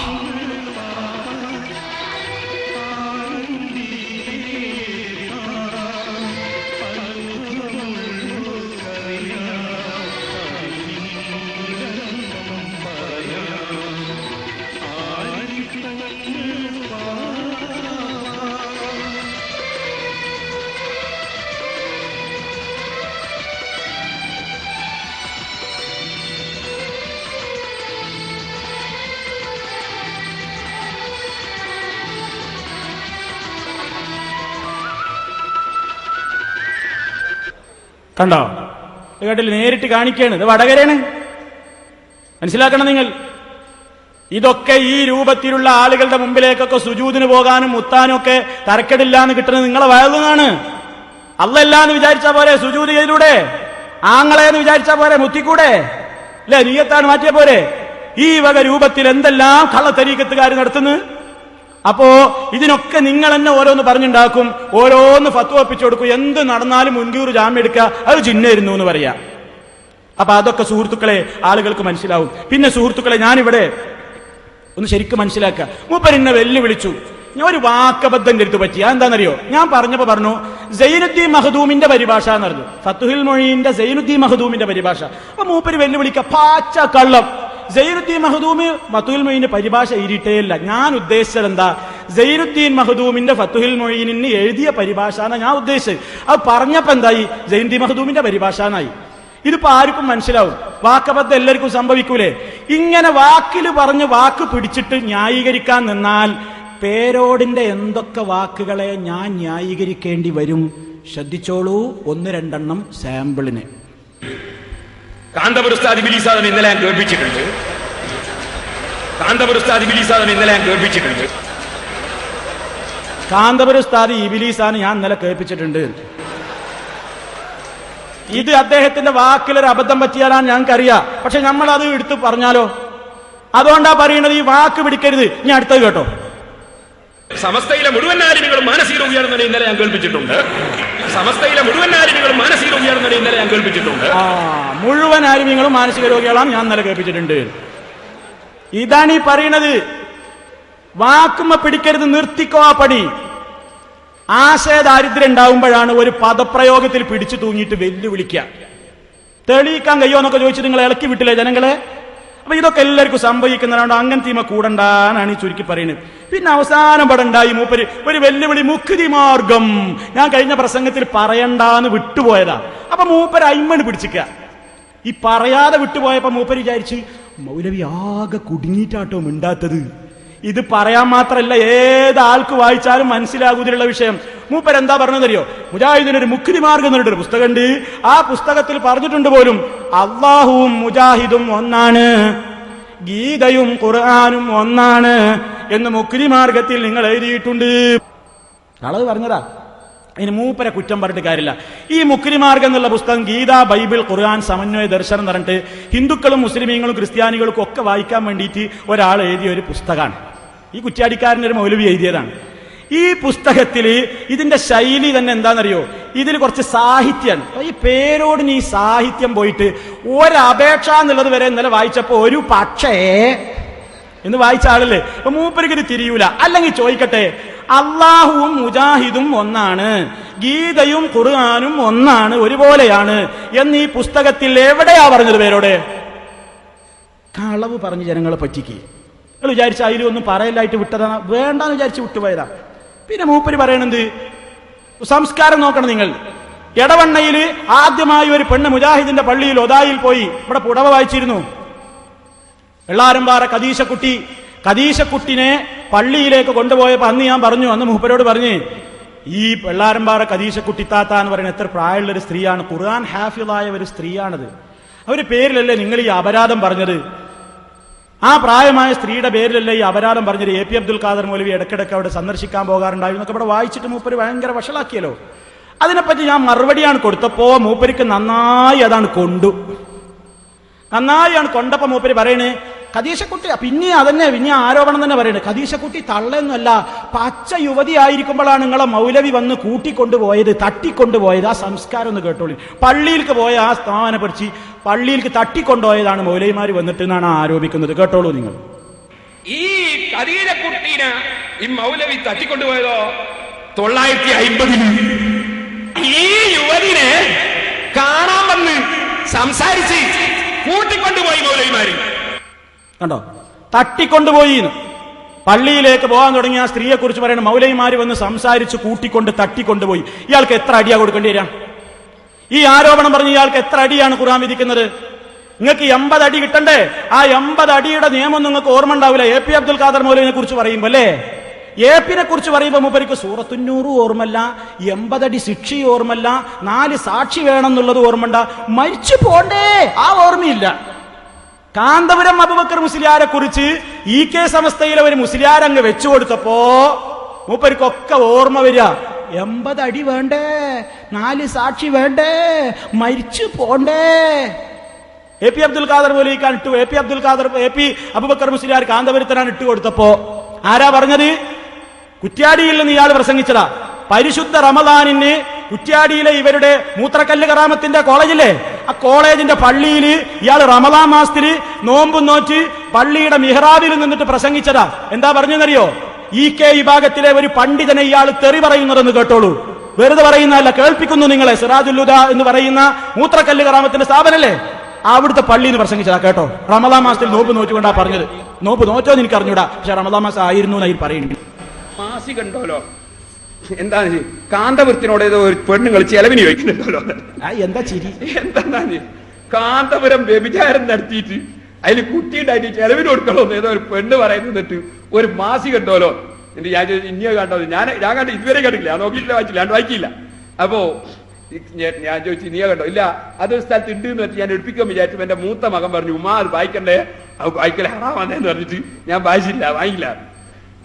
കണ്ടോ, കേട്ടില്ല, നേരിട്ട് കാണിക്കാണ്. ഇത് വടകരയാണ്, മനസ്സിലാക്കണം നിങ്ങൾ. ഇതൊക്കെ ഈ രൂപത്തിലുള്ള ആളുകളുടെ മുമ്പിലേക്കൊക്കെ സുജൂദിന് പോകാനും മുത്താനും ഒക്കെ തരക്കെടില്ലാന്ന് കിട്ടുന്നത് നിങ്ങളെ വയലുന്നാണ്. അല്ലല്ലാന്ന് വിചാരിച്ചാ പോരെ സുജൂദ് ചെയ്തിലൂടെ, ആങ്ങളെന്ന് വിചാരിച്ചാ പോരെ മുത്തിക്കൂടെ, അല്ലെ? നീയത്താണ് മാറ്റിയ പോരെ. ഈ വക രൂപത്തിൽ എന്തെല്ലാം കള്ളത്തരീക്കത്തുകാർ നടത്തുന്നു. അപ്പോ ഇതിനൊക്കെ നിങ്ങൾ തന്നെ ഓരോന്ന് പറഞ്ഞുണ്ടാക്കും, ഓരോന്ന് ഫത്വ ഒപ്പിച്ചു കൊടുക്കും. എന്ത് നടന്നാലും മുൻകൂർ ജാമ്യം എടുക്കുക, അത് ജിന്നായിരുന്നു എന്ന് പറയാ. അപ്പൊ അതൊക്കെ സുഹൃത്തുക്കളെ ആളുകൾക്ക് മനസ്സിലാവും. പിന്നെ സുഹൃത്തുക്കളെ, ഞാനിവിടെ ഒന്ന് ശരിക്കും മനസ്സിലാക്കുക. മൂപ്പരെന്നെ വെല്ലുവിളിച്ചു, ഞാൻ ഒരു വാക്കബദ്ധം എടുത്ത് പറ്റിയ എന്താണെന്നറിയോ? ഞാൻ പറഞ്ഞപ്പോ പറഞ്ഞു സൈനുദ്ദീൻ മഖ്ദൂമിന്റെ പരിഭാഷ എന്ന് പറഞ്ഞു, ഫത്ഹുൽ മുഈന്റെ സൈനുദ്ദീൻ മഖ്ദൂമിന്റെ പരിഭാഷ. അപ്പൊ മൂപ്പര് വെല്ലുവിളിക്ക, പാച്ച കള്ളം. സൈനുദ്ദീൻ മഖ്ദൂമി ഫത്ഹുൽ മുഈന്റെ പരിഭാഷ എഴുതിയിട്ടേ ഇല്ല. ഞാൻ ഉദ്ദേശിച്ചത് എന്താ, സൈനുദ്ദീൻ മഖ്ദൂമിന്റെ ഫത്ഹുൽ മുഈനിന് എഴുതിയ പരിഭാഷ എന്നാ ഞാൻ ഉദ്ദേശിച്ചത്. അത് പറഞ്ഞപ്പോ എന്തായി, സൈനുദ്ദീൻ മഖ്ദൂമിന്റെ പരിഭാഷ എന്നായി. ഇതിപ്പോ ആർക്കും മനസ്സിലാവും. വാക്കബദ്ധം എല്ലാവർക്കും സംഭവിക്കൂലേ? ഇങ്ങനെ വാക്കിൽ പറഞ്ഞ് വാക്ക് പിടിച്ചിട്ട് ന്യായീകരിക്കാൻ നിന്നാൽ പേരോടിന്റെ എന്തൊക്കെ വാക്കുകളെ ഞാൻ ന്യായീകരിക്കേണ്ടി വരും. ശ്രദ്ധിച്ചോളൂ, ഒന്ന് രണ്ടെണ്ണം സാമ്പിളിന്. കാന്തപുരസ്താദ് ഇബ്ലീസാദനെ ഇന്നലെ ഞാൻ കേൾപ്പിച്ചിട്ടുണ്ട്. കാന്തപുരസ്താദ് ഇബ്ലീസാദനെ ഇന്നലെ ഞാൻ കേൾപ്പിച്ചിട്ടുണ്ട്. കാന്തപുരസ്താദ് ഇബ്ലീസാണ് ഞാൻ ഇന്നലെ കേൾപ്പിച്ചിട്ടുണ്ട്. ഇത് അദ്ദേഹത്തിന്റെ വാക്കിലൊരു അബദ്ധം പറ്റിയാലാണ് ഞങ്ങൾക്കറിയാം. പക്ഷെ നമ്മൾ അത് എടുത്ത് പറഞ്ഞാലോ? അതുകൊണ്ടാ പറയുന്നത് ഈ വാക്ക് പിടിക്കരുത്. ഞാൻ അടുത്തത് കേട്ടോ. സമസ്തയിലെ മുഴുവൻ ആലിമികളും മാനസിക രോഗിയാണെന്ന് ഇന്നലെ ഞാൻ കേൾപ്പിച്ചിട്ടുണ്ട്. സമസ്തയിലെ മുഴുവൻ ആലിമികളും മാനസിക രോഗിയാണെന്ന് ഇന്നലെ ഞാൻ കേൾപ്പിച്ചിട്ടുണ്ട്. മുഴുവൻ ആലിമികളും മാനസിക രോഗികളാണ് ഞാൻ ഇന്നലെ കേൾപ്പിച്ചിട്ടുണ്ട്. ഇതാണ് ഈ പറയുന്നത്. വാക്കുമ്മ പിടിക്കരുത്, നിർത്തിക്കോ ആ പടി. ആശയദാരിദ്ര്യം ഉണ്ടാവുമ്പോഴാണ് ഒരു പദപ്രയോഗത്തിൽ പിടിച്ചു തൂങ്ങിയിട്ട് വെല്ലുവിളിക്കുക. തെളിയിക്കാൻ കഴിയോ എന്നൊക്കെ ചോദിച്ചിട്ട് നിങ്ങൾ ഇളക്കി വിട്ടില്ലേ ജനങ്ങളെ? അപ്പൊ ഇതൊക്കെ എല്ലാവർക്കും സംഭവിക്കുന്നതുകൊണ്ട് അങ്ങനത്തെ ഇമ കൂടണ്ടാന്നാണ് ഈ ചുരുക്കി പറയുന്നത്. പിന്നെ അവസാനം ഇവിടെ ഉണ്ടായി മൂപ്പര് ഒരു വെല്ലുവിളി, മുക്തി മാർഗം. ഞാൻ കഴിഞ്ഞ പ്രസംഗത്തിൽ പറയണ്ടാന്ന് വിട്ടുപോയതാ. അപ്പൊ മൂപ്പര് അയിമണ് പിടിച്ചിക്ക. ഈ പറയാതെ വിട്ടുപോയപ്പോ മൂപ്പര് വിചാരിച്ച് മൗലവി ആകെ കുടുങ്ങിയിട്ടാട്ടോ മിണ്ടാത്തത്. ഇത് പറയാൻ മാത്രല്ല ഏതാൾക്ക് വായിച്ചാലും മനസ്സിലാകൂതിലുള്ള വിഷയം. മൂപ്പരെന്താ പറഞ്ഞതറിയോ? മുജാഹിദിനൊരു മുക്തി മാർഗം എന്ന് പറഞ്ഞിട്ടൊരു പുസ്തകമുണ്ട്. ആ പുസ്തകത്തിൽ പറഞ്ഞിട്ടുണ്ട് പോലും അള്ളാഹുവും മുജാഹിദും ഒന്നാണ്, ഗീതയും ഖുർആനും ഒന്നാണ് എന്ന് മുക്തി മാർഗത്തിൽ നിങ്ങൾ എഴുതിയിട്ടുണ്ട്. കളവ് പറഞ്ഞതാ. അതിന് മൂപ്പരെ കുറ്റം പറഞ്ഞിട്ട് കാര്യമില്ല. ഈ മുക്തി മാർഗം എന്നുള്ള പുസ്തകം ഗീത, ബൈബിൾ, ഖുർആൻ സമന്വയ ദർശനം എന്ന് പറഞ്ഞിട്ട് ഹിന്ദുക്കളും മുസ്ലിമീങ്ങളും ക്രിസ്ത്യാനികൾക്കും ഒക്കെ വായിക്കാൻ വേണ്ടിയിട്ട് ഒരാൾ എഴുതിയ ഒരു പുസ്തകമാണ്. ഈ കുറ്റ്യാടിക്കാരൻ്റെ ഒരു മൗലവി എഴുതിയതാണ്. ഈ പുസ്തകത്തിൽ ഇതിന്റെ ശൈലി തന്നെ എന്താണെന്നറിയോ? ഇതിൽ കുറച്ച് സാഹിത്യമാണ്. ഈ പേരോട് ഈ സാഹിത്യം പോയിട്ട് ഒരപേക്ഷ എന്നുള്ളത് വരെ ഇന്നലെ വായിച്ചപ്പോ ഒരു പക്ഷേ എന്ന് വായിച്ച ആളല്ലേ. അപ്പൊ മൂപ്പർക്ക് ഇത് തിരിയൂല. അല്ലെങ്കിൽ ചോദിക്കട്ടെ, അള്ളാഹുവും മുജാഹിദും ഒന്നാണ്, ഗീതയും ഖുർആനും ഒന്നാണ്, ഒരുപോലെയാണ് എന്ന് ഈ പുസ്തകത്തിൽ എവിടെയാ പറഞ്ഞത്? പേരോടെ കളവ് പറഞ്ഞ് ജനങ്ങളെ പറ്റിക്ക്. നിങ്ങൾ വിചാരിച്ച അതിലൊന്നും പറയലായിട്ട് വിട്ടതാണ്, വേണ്ടാന്ന് വിചാരിച്ച് വിട്ടുപോയതാ. പിന്നെ മൂപ്പര് പറയണത് സംസ്കാരം നോക്കണം നിങ്ങൾ. എടവണ്ണയിൽ ആദ്യമായി ഒരു പെണ്ണ് മുജാഹിദിന്റെ പള്ളിയിൽ ഒതായിൽ പോയി ഇവിടെ പുടവ വായിച്ചിരുന്നു. വെള്ളാരമ്പാറ കദീശക്കുട്ടിനെ പള്ളിയിലേക്ക് കൊണ്ടുപോയപ്പോ അന്ന് ഞാൻ പറഞ്ഞു, അന്ന് മൂപ്പരോട് പറഞ്ഞ്, ഈ വെള്ളാരമ്പാറ കദീശക്കുട്ടി താത്ത എന്ന് പറയുന്നത് എത്ര പ്രായമുള്ളൊരു സ്ത്രീയാണ്, ഖുർആൻ ഹാഫിളായ ഒരു സ്ത്രീയാണത്. അവര് പേരിലല്ലേ നിങ്ങൾ ഈ അപരാധം പറഞ്ഞത്? ആ പ്രായമായ സ്ത്രീയുടെ പേരിലല്ലേ ഈ അപരാധം പറഞ്ഞത്? എ പി അബ്ദുൽ ഖാദർ മൗലവി ഇടയ്ക്കിടയ്ക്ക് അവിടെ സന്ദർശിക്കാൻ പോകാറുണ്ടായി എന്നൊക്കെ ഇവിടെ വായിച്ചിട്ട് മൂപ്പര് ഭയങ്കര വഷളാക്കിയല്ലോ. അതിനെപ്പറ്റി ഞാൻ മറുപടിയാണ് കൊടുത്തപ്പോ മൂപ്പരിക്ക് നന്നായി അതാണ് കൊണ്ടപ്പോ മൂപ്പര് പറയണേ, ഖദീശക്കുട്ടി പിന്നെ അതന്നെ പിന്നെ ആരോപണം തന്നെ പറയണേ, ഖദീശക്കുട്ടി തള്ളയൊന്നുമല്ല, പച്ച യുവതി ആയിരിക്കുമ്പോഴാണ് നിങ്ങളെ മൗലവി വന്ന് കൂട്ടിക്കൊണ്ടുപോയത്, തട്ടിക്കൊണ്ടുപോയത്. ആ സംസ്കാരം ഒന്ന് കേട്ടോളി. പള്ളിയിലേക്ക് പോയ ആ സ്ഥാനം പഠിച്ച് പള്ളിയിലേക്ക് തട്ടിക്കൊണ്ടുപോയതാണ് മൗലവിമാര് വന്നിട്ട് എന്നാണ് ആരോപിക്കുന്നത്. കേട്ടോളൂ നിങ്ങൾ. ഈ ഖദീജക്കുട്ടീനെ ഈ മൗലവി തട്ടിക്കൊണ്ടുപോയതോ 950. ഈ യുവതിനെ കാണാൻ വന്ന് സംസാരിച്ച് കൂട്ടിക്കൊണ്ടുപോയി മൗലവിമാര്. കണ്ടോ? തട്ടിക്കൊണ്ടുപോയി. പള്ളിയിലേക്ക് പോകാൻ തുടങ്ങിയ ആ സ്ത്രീയെ കുറിച്ച് പറയുന്നത് മൗലവിമാര് വന്ന് സംസാരിച്ച് കൂട്ടിക്കൊണ്ട് തട്ടിക്കൊണ്ടുപോയി. ഇയാൾക്ക് എത്ര അടിയാ കൊടുക്കേണ്ടി വരാം? ഈ ആരോപണം പറഞ്ഞ് ഇയാൾക്ക് എത്ര അടിയാണ് ഖുർആൻ വിധിക്കുന്നത്? നിങ്ങൾക്ക് 80 അടി കിട്ടണ്ടേ? ആ 80 അടിയുടെ നിയമം നിങ്ങൾക്ക് ഓർമ്മ ഉണ്ടാവില്ല. എ പി അബ്ദുൽ ഖാദർ മൗലവിനെ കുറിച്ച് പറയുമ്പോ അല്ലേ, എ പിനെ കുറിച്ച് പറയുമ്പോ മൂപ്പർക്ക് സൂറത്തുന്നൂറ് ഓർമ്മല്ല, 80 അടി ശിക്ഷ ഓർമ്മല്ല, 4 സാക്ഷി വേണം എന്നുള്ളത് ഓർമ്മണ്ട, മരിച്ചു പോണ്ടേ ആ ഓർമ്മയില്ല. കാന്തപുരം അബൂബക്കർ മുസ്ലിയാരെ കുറിച്ച് ഈ കെ സമസ്തയിലെ ഒരു മുസ്ലിയാരങ്ങ് വെച്ചു കൊടുത്തപ്പോ മൂപ്പർക്കൊക്കെ ഓർമ്മ വരിക, 80 അടി വേണ്ടേ, 4 സാക്ഷി വേണ്ടേ, മരിച്ചു പോണ്ടേ. എ പി അബ്ദുൽ ഖാദർ മൗലവിക്കാൻ ഇട്ടു. എ പി അബൂബക്കർ മുസ്ലിയാർ കാന്തപുരത്തിനാണ് ഇട്ട് കൊടുത്തപ്പോ ആരാ പറഞ്ഞത്? കുറ്റ്യാടിയിൽ നിന്ന് ഇയാൾ പ്രസംഗിച്ചതാ. പരിശുദ്ധ റമദാനിന് കുറ്റ്യാടിയിലെ ഇവരുടെ മൂത്രക്കല്ല് കറാമത്തിന്റെ കോളേജില്ലേ, ആ കോളേജിന്റെ പള്ളിയിൽ ഇയാൾ റമദാൻ മാസത്തിൽ നോമ്പും നോറ്റ് പള്ളിയുടെ മിഹ്റാബിൽ നിന്നിട്ട് പ്രസംഗിച്ചതാ. എന്താ പറഞ്ഞെന്നറിയോ? ഈ കെ വിഭാഗത്തിലെ ഒരു പണ്ഡിതനെ ഇയാൾ തെറി പറയുന്നതെന്ന് കേട്ടോളൂ. വെറുതെ പറയുന്നതല്ല, കേൾപ്പിക്കുന്നു നിങ്ങളെ. സിറാജുൽ ഹുദ എന്ന് പറയുന്ന മൂത്രക്കല്ല് കറാമത്തിന്റെ സ്ഥാപനല്ലേ, അവിടുത്തെ പള്ളിയിൽ നിന്ന് പ്രസംഗിച്ചതാ കേട്ടോ. റമദാൻ മാസത്തിൽ നോമ്പ് നോറ്റുകൊണ്ടാ പറഞ്ഞത്. നോമ്പ് നോറ്റോന്ന് എനിക്ക് അറിഞ്ഞൂടാ, പക്ഷെ റമദാൻ മാസം ആയിരുന്നു എന്നായി പറയുന്നുണ്ട്. മാസി കണ്ടോലോ, എന്താണ് കാന്തപുരത്തിനോട് ഏതോ ഒരു പെണ്ണുങ്ങൾ ചെലവിന് ചോദിക്കുന്നുണ്ടല്ലോ. എന്താ ചിരി? എന്താ കാന്തപുരം വ്യഭിചാരം നടത്തിയിട്ട് അതിൽ കുട്ടിയുണ്ടായിട്ട് ചെലവിന് കൊടുക്കണോന്ന് ഏതോ ഒരു പെണ്ണ് പറയുന്നിട്ട് ഒരു മാസി കണ്ടോലോ. എന്നിട്ട് ഞാൻ ഇനിയോ കണ്ടോ? ഞാൻ കണ്ടു, ഇതുവരെ കണ്ടില്ല, ഞാൻ നോക്കിയിട്ടില്ല, വായിച്ചില്ല, ഞാൻ വായിക്കില്ല. അപ്പോ ഞാൻ ചോദിച്ചു, നീ കണ്ടോ? ഇല്ല, അതൊരു സ്ഥലത്ത് ഉണ്ട് എന്ന് വെച്ച് ഞാൻ എടുപ്പിക്കാൻ വിചാരിച്ചു. എന്റെ മൂത്ത മകൻ പറഞ്ഞു, ഉമ്മാ അത് വായിക്കണ്ടേ, അത് വായിക്കലേ ഹറാമാന്നേന്ന് പറഞ്ഞിട്ട് ഞാൻ വായിക്കില്ല.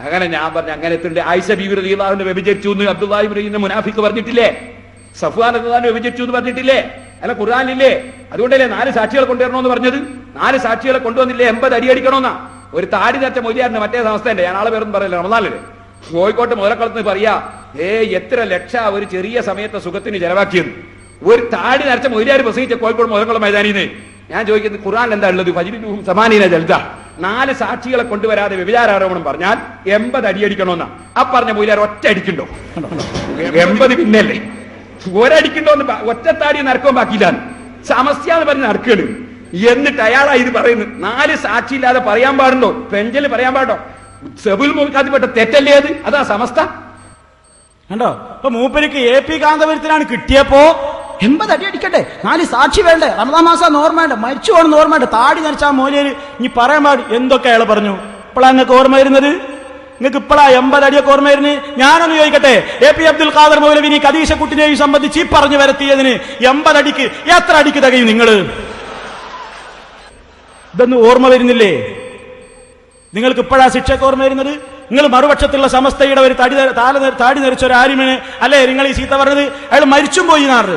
അങ്ങനെ ഞാൻ പറഞ്ഞു, അങ്ങനെ എത്തുണ്ട്. ആയിഷ ബീവി റളിയല്ലാഹു വ്യഭിചരിച്ചു എന്ന് അബ്ദുല്ലാഹി ഇബ്നു മുനാഫിഖ് പറഞ്ഞിട്ടില്ലേ? സഫ്വാൻ റളിയല്ലാഹു വ്യഭിചരിച്ചു എന്ന് പറഞ്ഞിട്ടില്ലേ? അല്ല ഖുർആനില്ലേ? അതുകൊണ്ടല്ലേ 4 സാക്ഷികളെ കൊണ്ടുവരണമെന്ന് പറഞ്ഞത്. 4 സാക്ഷികളെ കൊണ്ടുവന്നില്ലേ 80 അടി അടിക്കണമെന്നാ. ഒരു താടി നേരത്തെ മൊയ്ലിയാറിന്റെ മറ്റേ സംസ്ഥന്റെ, ഞാൻ ആളെ പേരൊന്നും പറയില്ല, റമദാനില് കോഴിക്കോട്ട് മുതലക്കുളത്ത് പറയാ, എത്ര ലക്ഷ ഒരു ചെറിയ സമയത്തെ സുഖത്തിന് ചെലവാക്കിയത്. ഒരു താടി നരച്ച മൊയ്ലിയാർ പ്രസംഗിച്ച കോഴിക്കോട് മുതലക്കുളം മൈതാനിന്ന്. ഞാൻ ചോദിക്കുന്നത്, ഖുർആനിൽ എന്താ ഉള്ളത്? ഫജ്രിനും സമാനീന ജൽദ. 4 സാക്ഷികളെ കൊണ്ടുവരാതെ വ്യഭിചാരോപണം പറഞ്ഞാൽ 80 അടിയടിക്കണമെന്നാ. ആ പറഞ്ഞ മൊയ്ലിയാർ ഒറ്റ അടിക്കണ്ടോ? 80 പിന്നല്ലേ, ഒരടിക്കണ്ടോന്ന്. ഒറ്റത്താടി നരക്കവും ബാക്കിയില്ലാന്ന് സമസ്യ എന്ന് പറഞ്ഞ് നടക്കുകയാണ്. എന്നിട്ട് അയാളാ ഇത് പറയുന്നു. 4 സാക്ഷിയില്ലാതെ പറയാൻ പാടുണ്ടോ? പെഞ്ചല് പറയാൻ പാടോ? സെബുൽ മുൽക്കാത്തിൽപ്പെട്ട തെറ്റല്ലേ അത്? അതാ സമസ്ത. കണ്ടോ? ഇപ്പൊ മൂപ്പരിക്ക് AP കാന്തപുരത്തിനാണ് കിട്ടിയപ്പോ 80 അടി അടിക്കട്ടെ, 4 സാക്ഷി വേണ്ടേ, റമദാൻ മാസം ഓർമ്മ വേണ്ട, മരിച്ചു പോകണം ഓർമ്മ വേണ്ട, താടി നരച്ചാ മോലിയര് ഇനി പറയാൻ പാടി എന്തൊക്കെ അയാൾ പറഞ്ഞു. ഇപ്പോഴാ നിങ്ങൾക്ക് ഓർമ്മ വരുന്നത്? നിങ്ങൾക്ക് ഇപ്പോഴാ 80 അടിയൊക്കെ ഓർമ്മ വരുന്നത്? ഞാനൊന്ന് ചോദിക്കട്ടെ, AP അബ്ദുൽ ഖാദർ മൗലവിനി ഖദീജ കുട്ടിനെയും സംബന്ധിച്ച് ഈ പറഞ്ഞു വരത്തിയതിന് 80 അടിക്ക് എത്ര അടിക്ക് തികയും നിങ്ങൾ? ഇതൊന്നും ഓർമ്മ വരുന്നില്ലേ നിങ്ങൾക്ക്? ഇപ്പോഴാ ശിക്ഷയ്ക്ക് ഓർമ്മ വരുന്നത്? നിങ്ങൾ മറുപക്ഷത്തുള്ള സമസ്തയുടെ ഒരു താടി ധരിച്ച ഒരു ആലിമിന് അല്ലേ നിങ്ങൾ ഈ ചീത്ത പറഞ്ഞത്? അയാൾ മരിച്ചും പോയി നാറ്,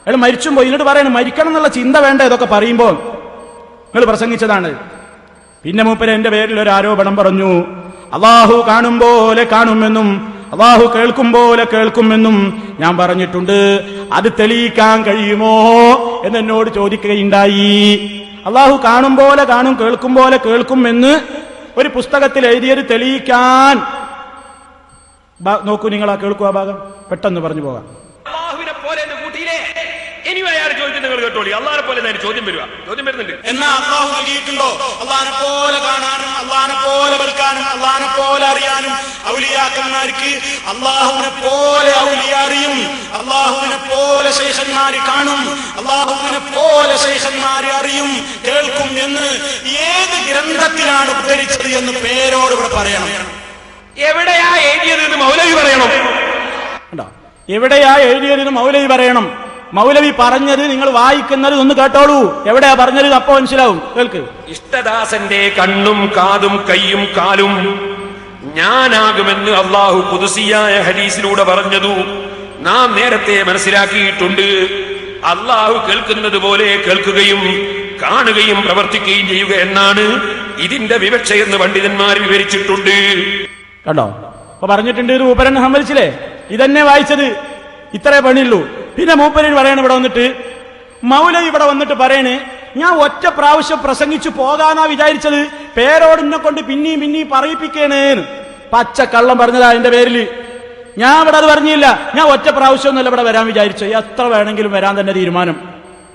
അയാൾ മരിച്ചും പോയി. എന്നിട്ട് പറയണം മരിക്കണം എന്നുള്ള ചിന്ത വേണ്ട. ഇതൊക്കെ പറയുമ്പോ നിങ്ങൾ പ്രസംഗിച്ചതാണ്. പിന്നെ മൂപ്പര് എന്റെ പേരിൽ ഒരു ആരോപണം പറഞ്ഞു. അള്ളാഹു കാണും പോലെ കാണുമെന്നും അള്ളാഹു കേൾക്കും പോലെ കേൾക്കുമെന്നും ഞാൻ പറഞ്ഞിട്ടുണ്ട്. അത് തെളിയിക്കാൻ കഴിയുമോ എന്നോട് ചോദിക്കുകയുണ്ടായി. അള്ളാഹു കാണും പോലെ കാണും, കേൾക്കും പോലെ കേൾക്കും എന്ന് ഒരു പുസ്തകത്തിൽ എഴുതിയത് തെളിയിക്കാൻ നോക്കൂ. നിങ്ങൾ ആ കേൾക്കുക ഭാഗം പെട്ടെന്ന് പറഞ്ഞു പോകാം. അള്ളാഹുവിനെ പോലെ എന്ന് കൂട്ടിയില്ലേ? ഇനി അയാൾ ചോദിക്കുന്നത് നിങ്ങൾ കേട്ടോളി. അള്ളാഹിനെ പോലെ ചോദ്യം വരുന്നുണ്ട്. എന്നാ അള്ളാഹു നൽകിയിട്ടുണ്ടോ അള്ളാഹിനെ പോലെ കാണാനും അള്ളാഹിനെ പോലെ കേൾക്കാനും അള്ളാഹിനെ പോലെ അറിയാനും? ഔലിയാക്കന്മാർക്ക് അള്ളാഹുവിനെ പോലെ ഔലിയ അറിയും, അള്ളാഹുവിനെ പോലെ ശൈഖന്മാര് കാണും, അള്ളാഹുവിനെ പോലെ ശൈഖന്മാര് അറിയും, കേൾക്കും എന്ന് ഏത് ഗ്രന്ഥത്തിലാണ് ഉദ്ധരിച്ചത് എന്ന് പേരോട് ഇവിടെ പറയണം. എവിടെയാ എഴുതിയത് മൗലവി പറയണം. എവിടെയാ എഴുതിയതെന്ന് മൗലവി പറയണം. മൗലവി പറഞ്ഞത് നിങ്ങൾ വായിക്കുന്നത് ഒന്ന് കേട്ടോളൂ. എവിടെയാ പറഞ്ഞത് അപ്പൊ മനസ്സിലാവും. കേൾക്ക്. ഇഷ്ടദാസന്റെ കണ്ണും കാതും കയ്യും കാലും ഞാനാകുമെന്ന് അള്ളാഹു ഖുദ്സിയായ ഹദീസിലൂടെ പറഞ്ഞതു നാം നേരത്തെ മനസ്സിലാക്കിയിട്ടുണ്ട്. അള്ളാഹു കേൾക്കുന്നത് പോലെ കേൾക്കുകയും കാണുകയും പ്രവർത്തിക്കുകയും ചെയ്യുക എന്നാണ് ഇതിന്റെ വിവക്ഷയെന്ന് പണ്ഡിതന്മാർ വിവരിച്ചിട്ടുണ്ട്. കണ്ടോ? അപ്പൊ പറഞ്ഞിട്ടുണ്ട്. ഇത് മൂപ്പരൻ സമ്മതിച്ചില്ലേ? ഇതന്നെ വായിച്ചത്. ഇത്രേ പണിയുള്ളൂ. പിന്നെ മൂപ്പരൻ പറയണ ഇവിടെ വന്നിട്ട്, മൗലവി ഇവിടെ വന്നിട്ട് പറയണേ, ഞാൻ ഒറ്റ പ്രാവശ്യം പ്രസംഗിച്ചു പോകാനാ വിചാരിച്ചത്, പേരോട് എന്നെ കൊണ്ട് പിന്നെയും പറയിപ്പിക്കേണേന്ന്. പച്ച കള്ളം പറഞ്ഞതാ എന്റെ പേരില്. ഞാൻ ഇവിടെ അത് പറഞ്ഞില്ല. ഞാൻ ഒറ്റ പ്രാവശ്യം ഒന്നല്ല ഇവിടെ വരാൻ വിചാരിച്ചു. എത്ര വേണമെങ്കിലും വരാൻ തന്നെ തീരുമാനം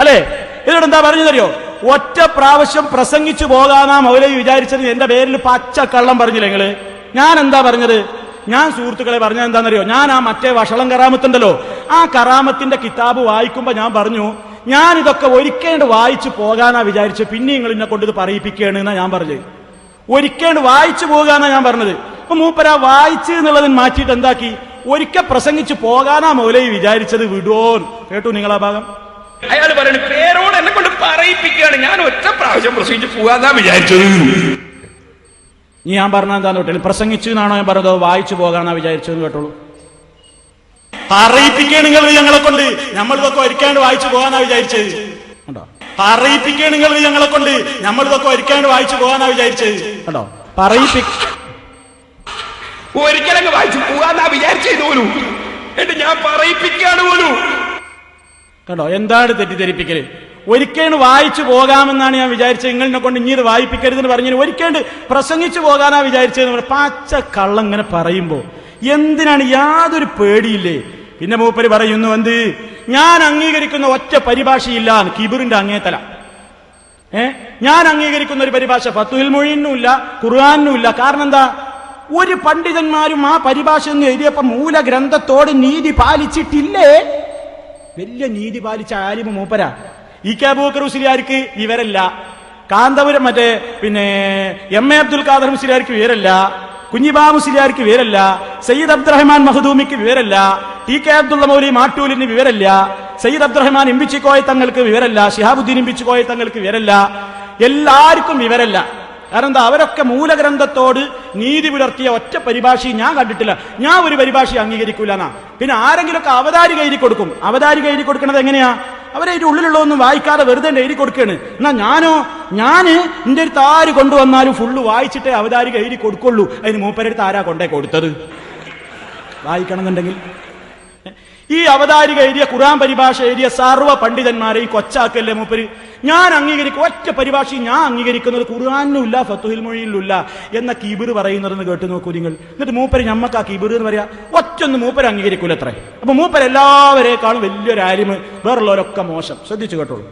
അല്ലേ? ഇതിവിടെ എന്താ പറഞ്ഞു തരിയോ? ഒറ്റ പ്രാവശ്യം പ്രസംഗിച്ചു പോകാനാ മൗലവി വിചാരിച്ചത്. എന്റെ പേരിൽ പച്ച കള്ളം പറഞ്ഞില്ല നിങ്ങള്. ഞാൻ എന്താ പറഞ്ഞത്? ഞാൻ സുഹൃത്തുക്കളെ പറഞ്ഞത് എന്താണെന്നറിയോ? ഞാൻ ആ മറ്റേ വഷളം കറാമത്തുണ്ടല്ലോ, ആ കറാമത്തിന്റെ കിതാബ് വായിക്കുമ്പോ ഞാൻ പറഞ്ഞു, ഞാൻ ഇതൊക്കെ ഒരിക്കേണ്ട് വായിച്ചു പോകാനാ വിചാരിച്ചു, പിന്നെ നിങ്ങൾ എന്നെ കൊണ്ട് ഇത് പറയിപ്പിക്കുകയാണ് എന്നാ ഞാൻ പറഞ്ഞത്. ഒരിക്കേണ്ട് വായിച്ചു പോകാനാ ഞാൻ പറഞ്ഞത്. അപ്പൊ മൂപ്പര വായിച്ചു എന്നുള്ളതിന് മാറ്റിയിട്ട് എന്താക്കി, ഒരിക്കൽ പ്രസംഗിച്ചു പോകാനാ മൗലവി വിചാരിച്ചത്. വിടുവോൻ കേട്ടു നിങ്ങൾ ആ ഭാഗം? അയാൾ പറയുന്നത് പേരോട് എന്നെ കൊണ്ട് പറയിപ്പിക്കുകയാണ്, ഞാൻ ഒറ്റ പ്രാവശ്യം പ്രസംഗിച്ചു പോകാന്നാ വിചാരിച്ചത്. ഞാൻ പറഞ്ഞ എന്താന്ന് കേട്ടോ? പ്രസംഗിച്ചു എന്നാണോ ഞാൻ പറഞ്ഞത്? വായിച്ചു പോകാനാ വിചാരിച്ചതെന്ന് കേട്ടോളൂ. പറയിപ്പിക്കുക നിങ്ങൾ ഞങ്ങളെ കൊണ്ട്. നമ്മളിതൊക്കെ ഒരിക്കാണ്ട് വായിച്ചു പോകാനാ വിചാരിച്ചത്. കണ്ടോ? പറയിപ്പിക്കുക നിങ്ങൾ ഞങ്ങളെ കൊണ്ട്. നമ്മളിതൊക്കെ ഒരിക്കാണ്ട് വായിച്ചു പോകാനാ വിചാരിച്ചത്. കണ്ടോ? ഒരിക്കലൊക്കെ വായിച്ചു പോകാന്നാ വിചാരിച്ചത് പോലും. എന്നിട്ട് ഞാൻ പറയിപ്പിക്കാണ് പോലും. കണ്ടോ? എന്താണ് തെറ്റിദ്ധരിപ്പിക്കല്? ഒരിക്കേണ്ട് വായിച്ചു പോകാമെന്നാണ് ഞാൻ വിചാരിച്ചത്, നിങ്ങളിനെ കൊണ്ട് ഇനി ഇത് വായിപ്പിക്കരുതെന്ന് പറഞ്ഞു. ഒരിക്കേണ്ട് പ്രസംഗിച്ചു പോകാനാ വിചാരിച്ചതെന്ന് പച്ച കള്ളം ഇങ്ങനെ പറയുമ്പോ എന്തിനാണ്? യാതൊരു പേടിയില്ലേ? പിന്നെ മൂപ്പര് പറയുന്നു എന്ത്? ഞാൻ അംഗീകരിക്കുന്ന ഒറ്റ പരിഭാഷയില്ല, കിബിറിന്റെ അങ്ങേത്തല. ഞാൻ അംഗീകരിക്കുന്ന ഒരു പരിഭാഷ ഫത്തുൽ മുഈനും ഇല്ല, ഖുർആനും ഇല്ല. കാരണം എന്താ? ഒരു പണ്ഡിതന്മാരും ആ പരിഭാഷ എന്ന് എഴുതിയപ്പോ മൂലഗ്രന്ഥത്തോട് നീതി പാലിച്ചിട്ടില്ലേ? വലിയ നീതി പാലിച്ച ആലിമ മൂപ്പരാ. ഇ.കെ. അബൂബക്കർ മുസ്ലിയാർക്ക് വിവരല്ല, കാന്തപുരം മറ്റേ എം.എ. അബ്ദുൽ ഖാദർ മുസ്ലിയാർക്ക് വിവരല്ല, കുഞ്ഞിബാ മുസ്ലിയാർക്ക് വിവരല്ല, സയ്യിദ് അബ്ദുറഹ്മാൻ മഖ്ദൂമിക്ക് വിവരല്ല, ടി.കെ. അബ്ദുള്ള മൗലവി മാട്ടൂലിന് വിവരല്ല, സയ്യിദ് അബ്ദുറഹ്മാൻ ഇമ്പിച്ചിക്കോയ തങ്ങൾക്ക് വിവരല്ല, ശിഹാബുദ്ദീൻ ഇമ്പിച്ചിക്കോയ തങ്ങൾക്ക് വിവരല്ല. എല്ലാവർക്കും വിവരല്ല. കാരണം എന്താ? അവരൊക്കെ മൂലഗ്രന്ഥത്തോട് നീതി പുലർത്തിയ ഒറ്റ പരിഭാഷയും ഞാൻ കണ്ടിട്ടില്ല. ഞാൻ ഒരു പരിഭാഷയും അംഗീകരിക്കൂല എന്നാ. പിന്നെ ആരെങ്കിലുമൊക്കെ അവതാരിക എഴുതി കൊടുക്കും. അവതാരിക എഴുതി കൊടുക്കണത് എങ്ങനെയാ? അവരതിന്റെ ഉള്ളിലുള്ളതൊന്നും വായിക്കാതെ വെറുതെ എഴുതി കൊടുക്കുകയാണ്. എന്നാ ഞാന് എന്റെ അടുത്ത് ആര് കൊണ്ടുവന്നാലും ഫുള്ള് വായിച്ചിട്ടേ അവതാരിക എഴുതി കൊടുക്കുള്ളൂ. അതിന് മൂപ്പരടുത്ത് ആരാ കൊണ്ടേ കൊടുത്തത്? വായിക്കണം എന്നുണ്ടെങ്കിൽ ഈ അവതാരിക എഴുതിയ ഖുർആൻ പരിഭാഷ എഴുതിയ സർവ്വ പണ്ഡിതന്മാരെയും കൊച്ചാക്കല്ലേ മൂപ്പര്? ഞാൻ അംഗീകരിക്കും ഒറ്റ പരിഭാഷയും ഞാൻ അംഗീകരിക്കുന്നത് ഖുർആനിലും ഇല്ല ഫത്തുൽ മുഈനിലും ഇല്ല എന്ന കിബിർ പറയുന്നതെന്ന് കേട്ട് നോക്കൂ നിങ്ങൾ. എന്നിട്ട് മൂപ്പര് ഞമ്മക്ക് ആ കിബിർ എന്ന് പറയാ ഒറ്റൊന്നും മൂപ്പര് അംഗീകരിക്കൂല അത്രേ. അപ്പൊ മൂപ്പര് എല്ലാവരേക്കാളും വലിയൊരു ആലിമ്, വേറുള്ളവരൊക്കെ മോശം. ശ്രദ്ധിച്ചു കേട്ടോളൂ.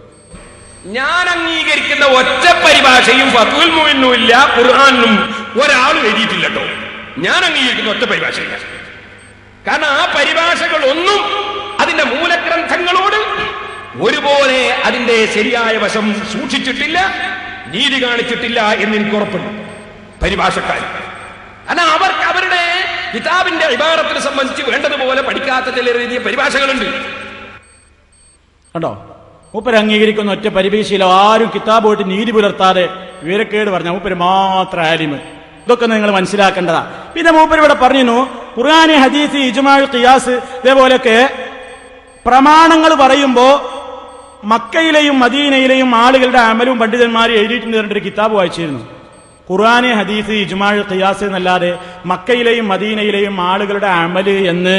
ഞാൻ അംഗീകരിക്കുന്ന ഒറ്റ പരിഭാഷയും ഫത്വൽ മുഅ്മിനും ഇല്ല, ഖുർആനിലും ഒരാളും എഴുതിയിട്ടില്ലട്ടോ. ഞാൻ അംഗീകരിക്കുന്ന ഒറ്റ പരിഭാഷയില്ല. കാരണം ആ പരിഭാഷകൾ ഒന്നും അതിന്റെ മൂലഗ്രന്ഥങ്ങളോട് ഒരുപോലെ അതിന്റെ ശരിയായ വശം സൂക്ഷിച്ചിട്ടില്ല, നീതി കാണിച്ചിട്ടില്ല എന്ന് എനിക്ക് ഉറപ്പുണ്ട് പരിഭാഷക്കാർ. കാരണം അവർക്ക് അവരുടെ കിതാബിന്റെ ഇബാറത്തിനെ സംബന്ധിച്ച് വേണ്ടതുപോലെ പഠിക്കാത്ത ചില രീതിയ പരിഭാഷകളുണ്ട്. കണ്ടോ, മൂപ്പര് അംഗീകരിക്കുന്ന ഒറ്റ പരിഭാഷയിൽ ആരും കിതാബ് പോയിട്ട് നീതി പുലർത്താതെ വിവരക്കേട് പറഞ്ഞ മൂപ്പര് മാത്രം ആലിമ്. ഇതൊക്കെ നിങ്ങൾ മനസ്സിലാക്കേണ്ടതാ. പിന്നെ മൂപ്പര് ഇവിടെ പറഞ്ഞു ഖുർആന്, ഹദീസ്, ഇജ്മാ, ഖിയാസ് ഇതേപോലെയൊക്കെ പ്രമാണങ്ങൾ പറയുമ്പോ മക്കയിലെയും മദീനയിലെയും ആളുകളുടെ അമലും പണ്ഡിതന്മാരും എഴുതിയിട്ടുണ്ട് പറഞ്ഞിട്ട് കിതാബ് വായിച്ചിരുന്നു. ഖുർആന്, ഹദീസ്, ഇജ്മാ, ഖിയാസ് എന്നല്ലാതെ മക്കയിലെയും മദീനയിലെയും ആളുകളുടെ അമല് എന്ന്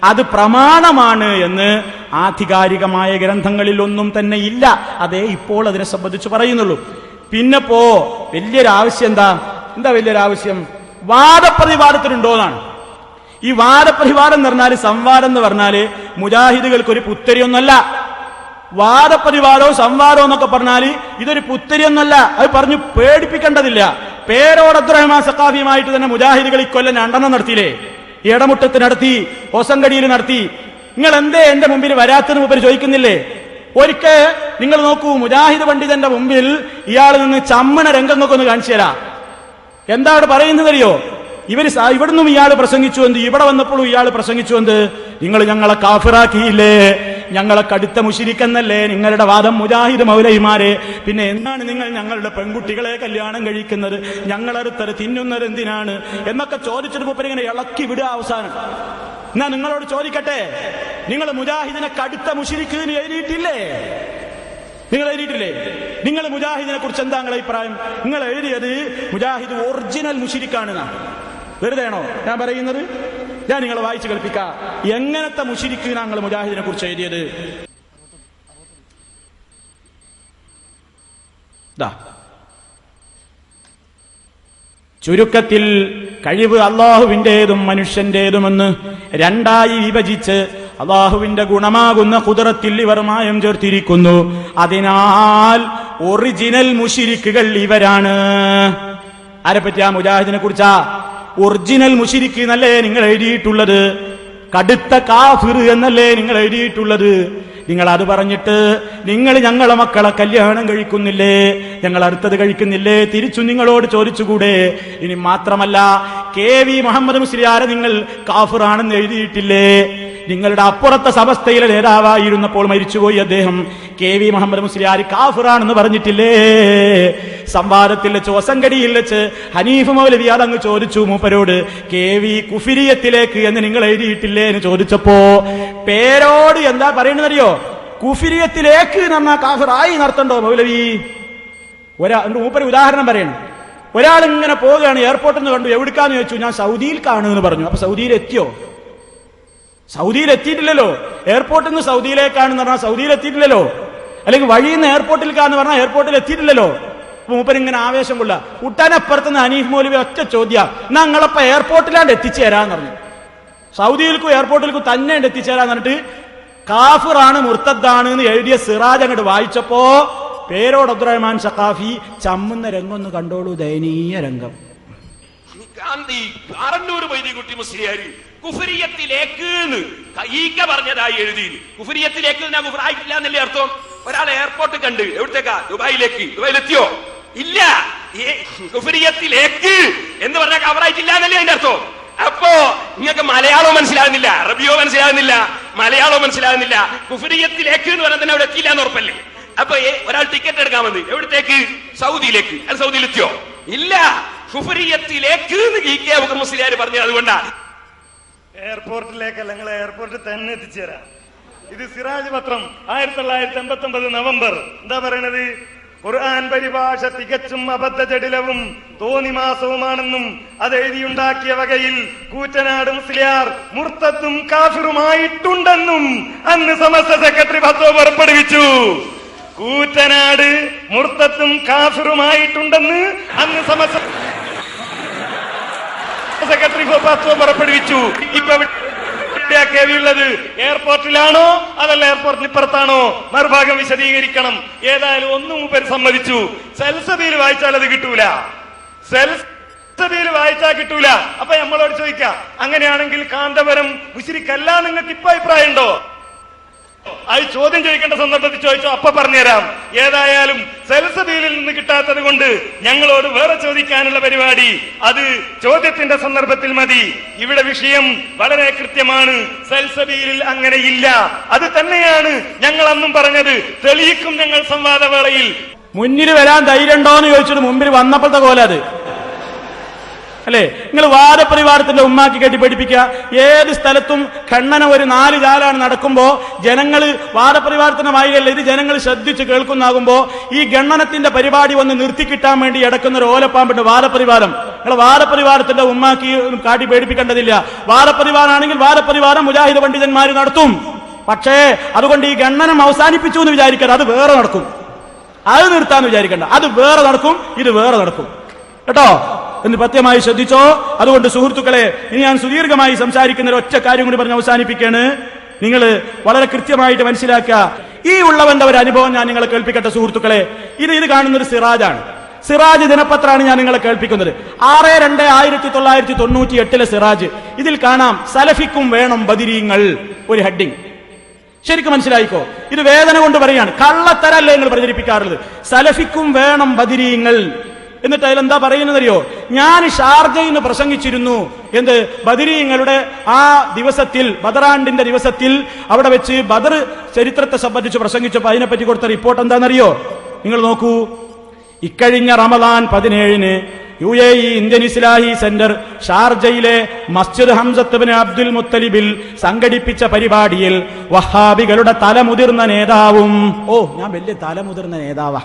അത് പ്രമാണമാണ് എന്ന് ആധികാരികമായ ഗ്രന്ഥങ്ങളിൽ ഒന്നും തന്നെ ഇല്ല. അതേ ഇപ്പോൾ അതിനെ സംബന്ധിച്ച് പറയുന്നുള്ളൂ. പിന്നെപ്പോ വലിയൊരാവശ്യം എന്താ വലിയൊരാവശ്യം? വാദപ്രതിവാദത്തിനുണ്ടോന്നാണ്. ഈ വാദപ്രതിവാദം എന്ന് പറഞ്ഞാല്, സംവാദം എന്ന് പറഞ്ഞാല് മുജാഹിദുകൾക്ക് ഒരു പുത്തരിയൊന്നുമല്ല. വാദപ്രതിവാദവും സംവാദവും എന്നൊക്കെ പറഞ്ഞാല് ഇതൊരു പുത്തരിയൊന്നുമല്ല. അത് പറഞ്ഞു പേടിപ്പിക്കേണ്ടതില്ല. പേരോട് അബ്ദുറഹ്മാൻ സഖാഫിയുമായിട്ട് തന്നെ മുജാഹിദുകൾ ഇക്കൊല്ലം 2 നടത്തിയില്ലേ? ഇടമുട്ടത്ത് നടത്തി, ഹൊസങ്കടിയിൽ നടത്തി. നിങ്ങൾ എന്തേ എന്റെ മുമ്പിൽ വരാത്തതിന് മുമ്പ് ചോദിക്കുന്നില്ലേ? ഒരിക്കൽ നിങ്ങൾ നോക്കൂ, മുജാഹിദ് പണ്ഡിതന്റെ മുമ്പിൽ ഇയാൾ നിന്ന് ചമ്മണ രംഗങ്ങൾക്ക് ഒന്ന് കാണിച്ചു തരാം. എന്താ അവിടെ പറയുന്നതറിയോ? ഇവിടുന്നും ഇയാൾ പ്രസംഗിച്ചു എന്ത്, ഇവിടെ വന്നപ്പോഴും ഇയാൾ പ്രസംഗിച്ചു എന്ത്, നിങ്ങൾ ഞങ്ങളെ കാഫിറാക്കിയില്ലേ, ഞങ്ങളെ കടുത്ത മുശിരിക്കെന്നല്ലേ നിങ്ങളുടെ വാദം മുജാഹിദ് മൗലൈമാരെ. പിന്നെ എന്താണ് നിങ്ങൾ ഞങ്ങളുടെ പെൺകുട്ടികളെ കല്യാണം കഴിക്കുന്നത്, ഞങ്ങളറുത്തത് തിന്നുന്നത് എന്തിനാണ് എന്നൊക്കെ ചോദിച്ചിട്ട് മൂപ്പര് ഇങ്ങനെ ഇളക്കി വിടുക അവസാനം. എന്നാ നിങ്ങളോട് ചോദിക്കട്ടെ, നിങ്ങൾ മുജാഹിദിനെ കടുത്ത മുശിരിക്ക് എഴുതിയിട്ടില്ലേ? നിങ്ങൾ എഴുതിയിട്ടില്ലേ? നിങ്ങൾ മുജാഹിദിനെ കുറിച്ച് എന്താ നിങ്ങളുടെ അഭിപ്രായം? നിങ്ങൾ എഴുതിയത് മുജാഹിദ് ഒറിജിനൽ മുശിരിക്കാണെന്നാണ്. വെറുതെയാണോ ഞാൻ പറയുന്നത്? ഞാൻ നിങ്ങളെ വായിച്ചു കേൾപ്പിക്കാം. എങ്ങനത്തെ മുശിരിക്ക് ഞങ്ങൾ മുജാഹിദിനെ കുറിച്ച് എഴുതിയത്? ചുരുക്കത്തിൽ കഴിവ് അള്ളാഹുവിന്റേതും മനുഷ്യന്റേതുമെന്ന് 2ആയി വിഭജിച്ച് അള്ളാഹുവിന്റെ ഗുണമാകുന്ന ഖുദ്റത്തിൽ ഇവർ മായം ചേർത്തിരിക്കുന്നു. അതിനാൽ ഒറിജിനൽ മുശിരിക്കുകൾ ഇവരാണ്. ആരെപ്പറ്റിയാ? മുജാഹിദിനെ കുറിച്ചാ. ഒറിജിനൽ മുശിരിക്ക് എന്നല്ലേ നിങ്ങൾ എഴുതിയിട്ടുള്ളത്? കടുത്ത കാഫിർ എന്നല്ലേ നിങ്ങൾ എഴുതിയിട്ടുള്ളത്? നിങ്ങൾ അത് പറഞ്ഞിട്ട് നിങ്ങൾ ഞങ്ങളെ മക്കളെ കല്യാണം കഴിക്കുന്നില്ലേ, ഞങ്ങൾ അടുത്തത് കഴിക്കുന്നില്ലേ? തിരിച്ചു നിങ്ങളോട് ചോദിച്ചുകൂടെ? ഇനി മാത്രമല്ല, KV മുഹമ്മദ് മുസ്ലിയാരെ നിങ്ങൾ കാഫിറാണെന്ന് എഴുതിയിട്ടില്ലേ? നിങ്ങളുടെ അപ്പുറത്തെ സമസ്തയിലെ നേതാവായിരുന്നപ്പോൾ മരിച്ചുപോയി അദ്ദേഹം KV മുഹമ്മദ് മുസ്ലിയാർ കാഫിറാണെന്ന് പറഞ്ഞിട്ടില്ലേ? സംവാദത്തിൽ വെച്ച്, ഹൊസങ്കടിയിൽ വെച്ച് ഹനീഫ് മൗലവി അതങ്ങ് ചോദിച്ചു മൂപ്പരോട്, KV കുഫിരിയത്തിലേക്ക് എന്ന് നിങ്ങൾ എഴുതിയിട്ടില്ലേ എന്ന് ചോദിച്ചപ്പോ പേരോട് എന്താ പറയുന്നതറിയോ? കുഫിരിയത്തിലേക്ക് നമ്മ കാഫിറായി നടത്തണ്ടോ മൗലവി? മൂപ്പര് ഉദാഹരണം പറയണം. ഒരാൾ ഇങ്ങനെ പോവുകയാണ്, എയർപോർട്ടിൽ നിന്ന് കണ്ടു, എവിടുക്കാന്ന് ചോദിച്ചു. ഞാൻ സൗദിയിൽ കാണുമെന്ന് പറഞ്ഞു. അപ്പൊ സൗദിയിൽ എത്തിയോ? സൗദിയിൽ എത്തിയിട്ടില്ലല്ലോ. എയർപോർട്ടിൽ നിന്ന് സൗദിയിലേക്കാണെന്ന് പറഞ്ഞാൽ സൗദിയിൽ എത്തിയിട്ടില്ലല്ലോ. അല്ലെങ്കിൽ വഴിയിൽ നിന്ന് എയർപോർട്ടിലേക്കാന്ന് പറഞ്ഞാൽ എയർപോർട്ടിൽ എത്തിയിട്ടില്ലല്ലോ. മൂപ്പരിങ്ങനെ ആവേശം കൊള്ള ഉട്ടാനപ്പുറത്തുനിന്ന് ഹനീഫ് മൗലവി ഒറ്റ ചോദ്യം, ഞങ്ങളപ്പോ എയർപോർട്ടിലാണ്ട് എത്തിച്ചേരാന്ന് പറഞ്ഞു. സൗദിയിൽക്കും എയർപോർട്ടിൽക്കും തന്നെ എത്തിച്ചേരാന്ന് പറഞ്ഞിട്ട് കാഫിറാണ് മുർത്തദ്ദാണ് എന്ന് എഴുതിയ സിറാജ് അങ്ങോട്ട് വായിച്ചപ്പോ പേരോട് അബ്ദുറഹ്മാൻ സഖാഫി ചമ്മുന്ന രംഗം ഒന്ന് കണ്ടോളൂ. ദയനീയ രംഗം. ഗാന്ധി ആറന്നൂർ വൈദ്യകുട്ടി മുസ്ലിയാർ കുഫരിയത്തിലേക്ക് ഈക്ക പറഞ്ഞതായി എഴുതി. കുഫരിയത്തിലേക്ക് ഞാൻ കുഫറായിട്ടില്ല എന്നല്ലേ അർത്ഥം? ഒരാൾ എയർപോർട്ട് കണ്ട്, എവിടത്തേക്കാ? ദുബായിലേക്ക്. ദുബായിലെത്തിയോ? ഇല്ല. കുഫരിയത്തിലേക്ക് എന്ന് പറഞ്ഞാൽ കവറായിട്ടില്ല എന്നല്ലേ അതിന്റെ അർത്ഥം? അപ്പോ നിങ്ങൾക്ക് മലയാളവും മനസ്സിലാകുന്നില്ല, അറബിയോ മനസ്സിലാകുന്നില്ല, മലയാളവും മനസ്സിലാകുന്നില്ല. കുഫരിയത്തിലേക്ക് എന്ന് പറഞ്ഞാൽ തന്നെ അവിടെ എത്തിയില്ല എന്ന് ഉറപ്പല്ലേ? അപ്പൊ ഒരാൾ ടിക്കറ്റ് എടുക്കാൻ വന്ന്, എവിടത്തേക്ക്? സൗദിയിലേക്ക്. അത് സൗദിയിലെത്തിയോ? ഇല്ല. കുഫരിയത്തിലേക്ക് മുസ്ലിയാർ പറഞ്ഞു. അതുകൊണ്ടാ എയർപോർട്ടിലേക്കല്ല, നിങ്ങൾ എയർപോർട്ടിൽ തന്നെ എത്തിച്ചേരാം. ഇത് സിറാജ് പത്രം 1989 നവംബർ. എന്താ പറയണത്? ഖുർആൻ പരിഭാഷ തികച്ചും അബദ്ധജടിലവും തോന്നിമാസവുമാണെന്നും അത് എഴുതിയുണ്ടാക്കിയ വകയിൽ കൂറ്റനാട് മുസ്ലിയാർ മുർത്തത്തും കാഫിറുമായിട്ടുണ്ടെന്നും അന്ന് സമസ്ത സെക്രട്ടറി ഫത്വ പുറപ്പെടുവിച്ചു. കൂറ്റനാട് മുർത്തത്തും കാഫിറുമായിട്ടുണ്ടെന്ന് അന്ന് സമസ്ത സെക്രട്ടറി ഫത്വ പുറപ്പെടുവിച്ചു. ഇപ്പൊ എവിടെയാ ഉള്ളത്? എയർപോർട്ടിലാണോ അതല്ല എയർപോർട്ടിന് ഇപ്പുറത്താണോ? മറുഭാഗം വിശദീകരിക്കണം. ഏതായാലും ഒന്നും മൂപ്പർ സമ്മതിച്ചു, സെൽസബിയിൽ വായിച്ചാൽ അത് കിട്ടൂല, സെൽസബിയിൽ വായിച്ചാൽ കിട്ടൂല. അപ്പൊ നമ്മളോട് ചോദിക്കാം, അങ്ങനെയാണെങ്കിൽ കാന്തപുരം മുശ്രിക്കല്ല നിങ്ങൾക്ക് ഇപ്പൊ അഭിപ്രായം ഉണ്ടോ? അത് ചോദ്യം ചോദിക്കേണ്ട സന്ദർഭത്തിൽ ചോദിച്ചോ, അപ്പൊ പറഞ്ഞുതരാം. ഏതായാലും സെൽസബീലിൽ നിന്ന് കിട്ടാത്തത് കൊണ്ട് ഞങ്ങളോട് വേറെ ചോദിക്കാനുള്ള പരിപാടി അത് ചോദ്യത്തിന്റെ സന്ദർഭത്തിൽ മതി. ഇവിടെ വിഷയം വളരെ കൃത്യമാണ്. സെൽസബീലിൽ അങ്ങനെ ഇല്ല. അത് തന്നെയാണ് ഞങ്ങൾ അന്നും പറഞ്ഞത്. തെളിയിക്കും ഞങ്ങൾ സംവാദവേളയിൽ. മുന്നിൽ വരാൻ ധൈര്യം ഉണ്ടോന്ന് ചോദിച്ചിട്ട് മുമ്പിൽ വന്നപ്പോഴത്തെ പോലെ അത് അല്ലേ? നിങ്ങൾ വാദപരിവാരത്തിന്റെ ഉമ്മാക്കി കെട്ടി പഠിപ്പിക്കുക. ഏത് സ്ഥലത്തും ഖണ്ഡന ഒരു 4 ചാലാണ് നടക്കുമ്പോ ജനങ്ങൾ വാദപരിവാരത്തിന്റെ വായിലല്ല, ഇത് ജനങ്ങൾ ശ്രദ്ധിച്ച് കേൾക്കുന്നാകുമ്പോ ഈ ഗണ്ണനത്തിന്റെ പരിപാടി വന്ന് നിർത്തിക്കിട്ടാൻ വേണ്ടി ഇടക്കുന്ന ഒരു ഓലപ്പാമ്പുണ്ട് വാദപരിവാരം. നിങ്ങൾ വാദപരിവാരത്തിന്റെ ഉമ്മാക്കി കാട്ടി പേടിപ്പിക്കേണ്ടതില്ല. വാദപരിവാരാണെങ്കിൽ വാദപരിവാരം മുജാഹിദ് പണ്ഡിതന്മാർ നടത്തും. പക്ഷേ അതുകൊണ്ട് ഈ ഗണ്ണനം അവസാനിപ്പിച്ചു എന്ന് വിചാരിക്കരുത്. അത് വേറെ നടക്കും. അത് നിർത്താന്ന് വിചാരിക്കണ്ട. അത് വേറെ നടക്കും, ഇത് വേറെ നടക്കും കേട്ടോ എന്ന് പ്രത്യമായി ശ്രദ്ധിച്ചോ. അതുകൊണ്ട് സുഹൃത്തുക്കളെ, ഇനി ഞാൻ സുദീർഘമായി സംസാരിക്കുന്ന ഒറ്റ കാര്യം കൂടി പറഞ്ഞ് അവസാനിപ്പിക്കാണ്. നിങ്ങൾ വളരെ കൃത്യമായിട്ട് മനസ്സിലാക്കുക. ഈ ഉള്ളവന്റെ ഒരു അനുഭവം ഞാൻ നിങ്ങളെ കേൾപ്പിക്കട്ടെ സുഹൃത്തുക്കളെ. ഇത് കാണുന്നൊരു സിറാജാണ്. സിറാജ് ദിനപത്രമാണ് ഞാൻ നിങ്ങളെ കേൾപ്പിക്കുന്നത്. 6/2/1998 സിറാജ്. ഇതിൽ കാണാം സലഫിക്കും വേണം ബദിരീങ്ങൾ, ഒരു ഹെഡിങ്. ശരിക്കും മനസ്സിലായിക്കോ, ഇത് വേദന കൊണ്ട് പറയാണ്, കള്ളത്തരല്ലേ നിങ്ങൾ പ്രചരിപ്പിക്കാറുള്ളത്. സലഫിക്കും വേണം ബദിരീങ്ങൾ. എന്നിട്ട് അതിലെന്താ പറയുന്നതറിയോ? ഞാൻ ഷാർജയിൽ നിന്ന് പ്രസംഗിച്ചിരുന്നു. എന്ത്? ബദരീങ്ങളുടെ ആ ദിവസത്തിൽ, ബദറാണ്ടിന്റെ ദിവസത്തിൽ അവിടെ വെച്ച് ബദർ ചരിത്രത്തെ സംബന്ധിച്ച് പ്രസംഗിച്ചപ്പോൾ അതിനെപ്പറ്റി കൊടുത്ത റിപ്പോർട്ട് എന്താണെന്നറിയോ? നിങ്ങൾ നോക്കൂ. ഇക്കഴിഞ്ഞ റമദാൻ 17-ന് UAE ഇന്ത്യൻ ഇസ്ലാഹി സെന്റർ ഷാർജയിലെ മസ്ജിദ് ഹംസത്ത് ബിൻ അബ്ദുൽ മുത്തലിബിൽ സംഘടിപ്പിച്ച പരിപാടിയിൽ വഹാബികളുടെ തലമുതിർന്ന നേതാവും, ഞാൻ വലിയ തലമുതിർന്ന നേതാവാ,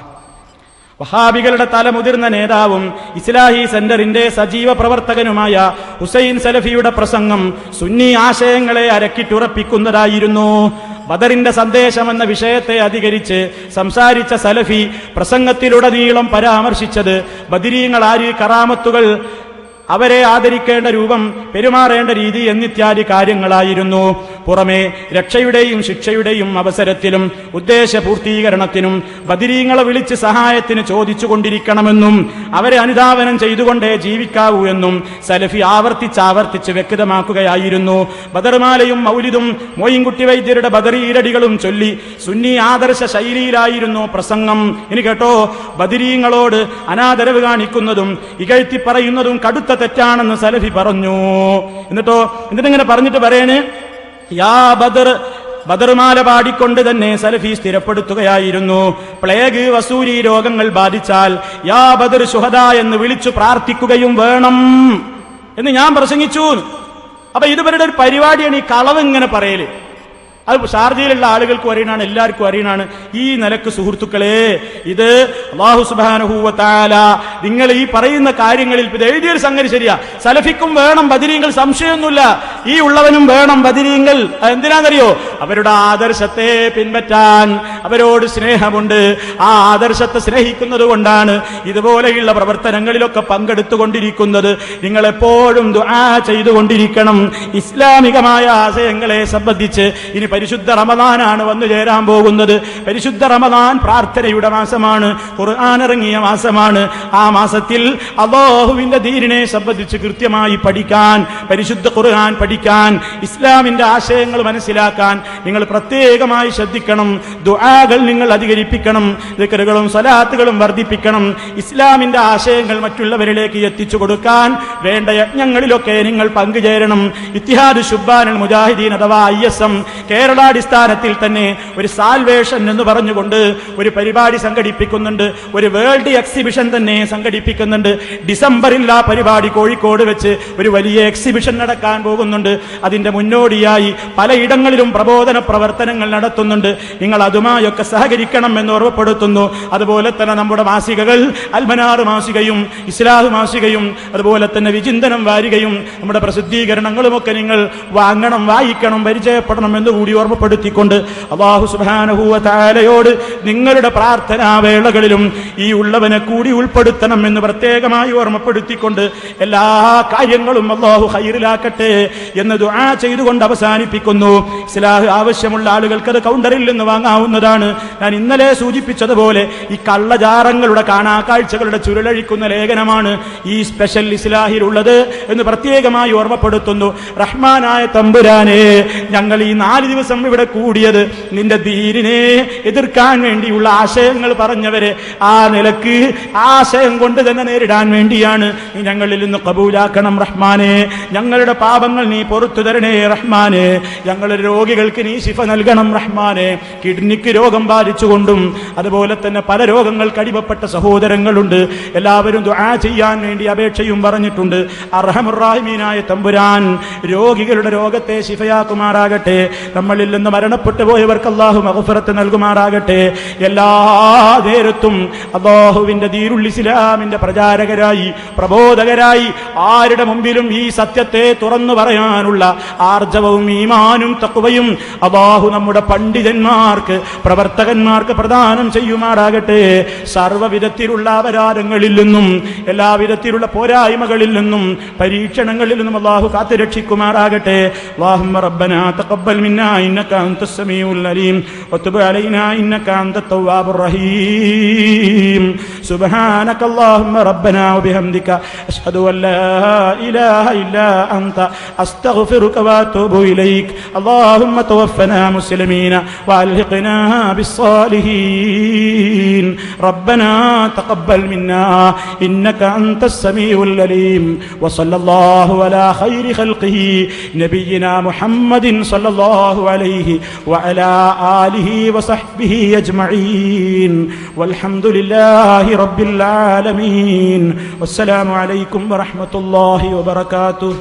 വഹാബികളുടെ തലമുതിർന്ന നേതാവും ഇസ്ലാഹി സെന്ററിന്റെ സജീവ പ്രവർത്തകനുമായ ഹുസൈൻ സലഫിയുടെ പ്രസംഗം സുന്നി ആശയങ്ങളെ അരക്കിട്ടുറപ്പിക്കുന്നതായിരുന്നു. ബദറിന്റെ സന്ദേശം എന്ന വിഷയത്തെ അധികരിച്ച് സംസാരിച്ച സലഫി പ്രസംഗത്തിലുടനീളം പരാമർശിച്ചത് ബദരീങ്ങൾ ആര്, കറാമത്തുകൾ, അവരെ ആദരിക്കേണ്ട രൂപം, പെരുമാറേണ്ട രീതി എന്നിത്യാദി കാര്യങ്ങളായിരുന്നു. പുറമെ രക്ഷയുടെയും ശിക്ഷയുടെയും അവസരത്തിലും ഉദ്ദേശ പൂർത്തീകരണത്തിനും ബദരീങ്ങളെ വിളിച്ച് സഹായത്തിന് ചോദിച്ചുകൊണ്ടിരിക്കണമെന്നും അവരെ അനുധാവനം ചെയ്തുകൊണ്ടേ ജീവിക്കാവൂ എന്നും സലഫി ആവർത്തിച്ച് വ്യക്തമാക്കുകയായിരുന്നു. ബദർമാലയും മൗലിദും മോയിൻകുട്ടി വൈദ്യരുടെ ബദറി ഈരടികളും ചൊല്ലി സുന്നി ആദർശ ശൈലിയിലായിരുന്നു പ്രസംഗം. ഇനി കേട്ടോ, ബദരീങ്ങളോട് അനാദരവ് കാണിക്കുന്നതും ഇകഴ്ത്തി പറയുന്നതും കടുത്ത തെറ്റാണെന്ന് സലഫി പറഞ്ഞു. എന്നിട്ടിങ്ങനെ പറഞ്ഞിട്ട് പറയണേ, യാ ബദർ, ബദർമാല പാടിക്കൊണ്ട് തന്നെ സലഫി സ്ഥിരപ്പെടുത്തുകയായിരുന്നു. പ്ലേഗ്, വസൂരി രോഗങ്ങൾ ബാധിച്ചാൽ യാ ബദർ ശുഹദാ എന്ന് വിളിച്ചു പ്രാർത്ഥിക്കുകയും വേണം എന്ന് ഞാൻ പ്രസംഗിച്ചു. അപ്പൊ ഇതുവരുടെ ഒരു പരിപാടിയാണ് ഈ കളവ് ഇങ്ങനെ പറയല്. അത് ഷാർജയിലുള്ള ആളുകൾക്കും അറിയണാണ്, എല്ലാവർക്കും അറിയണാണ്. ഈ നിലക്ക് സുഹൃത്തുക്കളെ, ഇത് അല്ലാഹു സുബ്ഹാനഹു വ തആല നിങ്ങൾ ഈ പറയുന്ന കാര്യങ്ങളിൽ ഇത് എഴുതിയൊരു സംഗതി ശരിയാ. സലഫിക്കും വേണം ബദരീങ്ങൾ, സംശയമൊന്നുമില്ല. ഈ ഉള്ളവനും വേണം ബദരീങ്ങൾ. എന്തിനാണെന്നറിയോ? അവരുടെ ആദർശത്തെ പിൻപറ്റാൻ അവരോട് സ്നേഹമുണ്ട്. ആ ആദർശത്തെ സ്നേഹിക്കുന്നത് കൊണ്ടാണ് ഇതുപോലെയുള്ള പ്രവർത്തനങ്ങളിലൊക്കെ പങ്കെടുത്തുകൊണ്ടിരിക്കുന്നത്. നിങ്ങൾ എപ്പോഴും ദുആ ചെയ്തുകൊണ്ടിരിക്കണം. ഇസ്ലാമികമായ ആശയങ്ങളെ സംബന്ധിച്ച് ഇനി പരിശുദ്ധ റമദാനാണ് വന്നു ചേരാൻ പോകുന്നത്. പരിശുദ്ധ റമദാൻ പ്രാർത്ഥനയുടെ മാസമാണ്, ഖുർആൻ ഇറങ്ങിയ മാസമാണ്. ആ മാസത്തിൽ അല്ലാഹുവിന്റെ ദീനിനെ സംബന്ധിച്ച് കൃത്യമായി പഠിക്കാൻ, പരിശുദ്ധ ഖുർആൻ പഠിക്കാൻ, ഇസ്ലാമിന്റെ ആശയങ്ങൾ മനസ്സിലാക്കാൻ നിങ്ങൾ പ്രത്യേകമായി ശ്രദ്ധിക്കണം. ദുആകൾ നിങ്ങൾ അധികരിപ്പിക്കണം, ദിക്റുകളും സ്വലാത്തുകളും വർദ്ധിപ്പിക്കണം. ഇസ്ലാമിന്റെ ആശയങ്ങൾ മറ്റുള്ളവരിലേക്ക് എത്തിച്ചു കൊടുക്കാൻ വേണ്ട യജ്ഞങ്ങളിലൊക്കെ നിങ്ങൾ പങ്കുചേരണം. ഇത്തിഹാദ് ശുബ്ബാനുൽ മുജാഹിദീൻ അഥവാ ISM കേരളാടിസ്ഥാനത്തിൽ തന്നെ ഒരു സാൽവേഷൻ എന്ന് പറഞ്ഞുകൊണ്ട് ഒരു പരിപാടി സംഘടിപ്പിക്കുന്നുണ്ട്. ഒരു വേൾഡ് എക്സിബിഷൻ തന്നെ സംഘടിപ്പിക്കുന്നുണ്ട്. ഡിസംബറിൽ ആ പരിപാടി കോഴിക്കോട് വെച്ച് ഒരു വലിയ എക്സിബിഷൻ നടക്കാൻ പോകുന്നുണ്ട്. അതിന്റെ മുന്നോടിയായി പലയിടങ്ങളിലും പ്രബോധന പ്രവർത്തനങ്ങൾ നടത്തുന്നുണ്ട്. നിങ്ങൾ അതുമായൊക്കെ സഹകരിക്കണം എന്ന് ഓർമ്മപ്പെടുത്തുന്നു. അതുപോലെ തന്നെ നമ്മുടെ മാസികകൾ, അൽമനാർ മാസികയും ഇസ്ലാഹ് മാസികയും അതുപോലെ തന്നെ വിചിന്തനം വാരികയും നമ്മുടെ പ്രസിദ്ധീകരണങ്ങളുമൊക്കെ നിങ്ങൾ വാങ്ങണം, വായിക്കണം, പരിചയപ്പെടണം എന്നുകൂടി ഓർമ്മപ്പെടുത്തിക്കൊണ്ട് അല്ലാഹു സുബ്ഹാനഹു വ തആലയോട് നിങ്ങളുടെ പ്രാർത്ഥനാ വേളകളിലും ഈ ഉള്ളവനെ കൂടി ഉൾപ്പെടുത്തണം എന്ന് പ്രത്യേകമായി ഓർമ്മപ്പെടുത്തിക്കൊണ്ട് എല്ലാ കാര്യങ്ങളും അല്ലാഹു ഖൈറിലാക്കട്ടെ എന്ന് ദുആ ചെയ്തുകൊണ്ട് അവസാനിപ്പിക്കുന്നു. ഇസ്ലാഹ് ആവശ്യമുള്ള ആളുകൾക്ക് അത് കൗണ്ടറിൽ നിന്ന് വാങ്ങാവുന്നതാണ്. ഞാൻ ഇന്നലെ സൂചിപ്പിച്ചതുപോലെ ഈ കള്ളജാറങ്ങളുടെ കാണാക്കാഴ്ചകളുടെ ചുരുളഴിക്കുന്ന ലേഖനമാണ് ഈ സ്പെഷ്യൽ ഇസ്ലാഹിലുള്ളത് എന്ന് പ്രത്യേകമായി ഓർമ്മപ്പെടുത്തുന്നു. റഹ്മാനായ തമ്പുരാനെ, ഞങ്ങൾ ഈ 4 ദിവസം ഇവിടെ കൂടിയത് നിന്റെ ദീനിനെ എതിർക്കാൻ വേണ്ടിയുള്ള ആശയങ്ങൾ പറഞ്ഞവരെ ആ നിലക്ക് ആശയം കൊണ്ട് തന്നെ നേരിടാൻ വേണ്ടിയാണ്. നീ ഞങ്ങളിൽ നിന്ന് കബൂലാക്കണം റഹ്മാനെ. ഞങ്ങളുടെ പാപങ്ങൾ നീ പുറത്തു തരണേ റഹ്മാനെ. ഞങ്ങളുടെ രോഗികൾക്ക് നീ ശിഫ നൽകണം റഹ്മാനെ. കിഡ്നിക്ക് രോഗം ബാധിച്ചുകൊണ്ടും അതുപോലെ തന്നെ പല രോഗങ്ങൾക്ക് അടിമപ്പെട്ട സഹോദരങ്ങളുണ്ട്. എല്ലാവരും ദുആ ചെയ്യാൻ വേണ്ടി അപേക്ഷയും പറഞ്ഞിട്ടുണ്ട്. അർഹമുർ റഹീമീനായ തമ്പുരാൻ രോഗികളുടെ രോഗത്തെ ശിഫയാക്കുമാറാകട്ടെ. നമ്മളിൽ നിന്ന് മരണപ്പെട്ടു പോയവർക്ക് അല്ലാഹു മഗ്ഫിറത്ത് നൽകുമാറാകട്ടെ. എല്ലാ നേരത്തും അല്ലാഹുവിന്റെ ദീനുൽ ഇസ്ലാമിന്റെ പ്രചാരകരായി പ്രബോധകരായി ആരുടെ മുമ്പിലും ഈ സത്യത്തെ തുറന്നു പറയാനുള്ള ആർജവവും ഈമാനും തഖ്വയും അല്ലാഹു നമ്മുടെ പണ്ഡിതന്മാർക്ക് പ്രവർത്തകന്മാർക്ക് പ്രദാനം ചെയ്യുമാറാകട്ടെ. സർവ്വവിധത്തിലുള്ള അപരാധങ്ങളിൽ നിന്നും എല്ലാവിധത്തിലുള്ള പോരായ്മകളിൽ നിന്നും പരീക്ഷണങ്ങളിൽ നിന്നും അല്ലാഹു കാത്തുരക്ഷിക്കുമാറാകട്ടെ. അല്ലാഹുമ്മ റബ്ബനാ തഖബ്ബൽ മിന്നാ ഇന്നക അൻതസ് സമീഉൽ അലീം വതുബ് അലൈനാ ഇന്നക അൻതത് തവ്വാബുർ റഹീം. സുബ്ഹാനക അല്ലാഹുമ്മ റബ്ബനാ വബിഹംദിക അശ്ഹദു അൻ ലാ ഇലാഹ ഇല്ലാ അൻത അസ്തഗ്ഫിറുക വഅതൂബു ഇലൈക്. اللهم توفنا مسلمين والحقنا بالصالحين. ربنا تقبل منا إنك أنت السميع العليم. وصلى الله على خير خلقه نبينا محمد صلى الله عليه وعلى آله وصحبه أجمعين. والحمد لله رب العالمين. والسلام عليكم ورحمة الله وبركاته.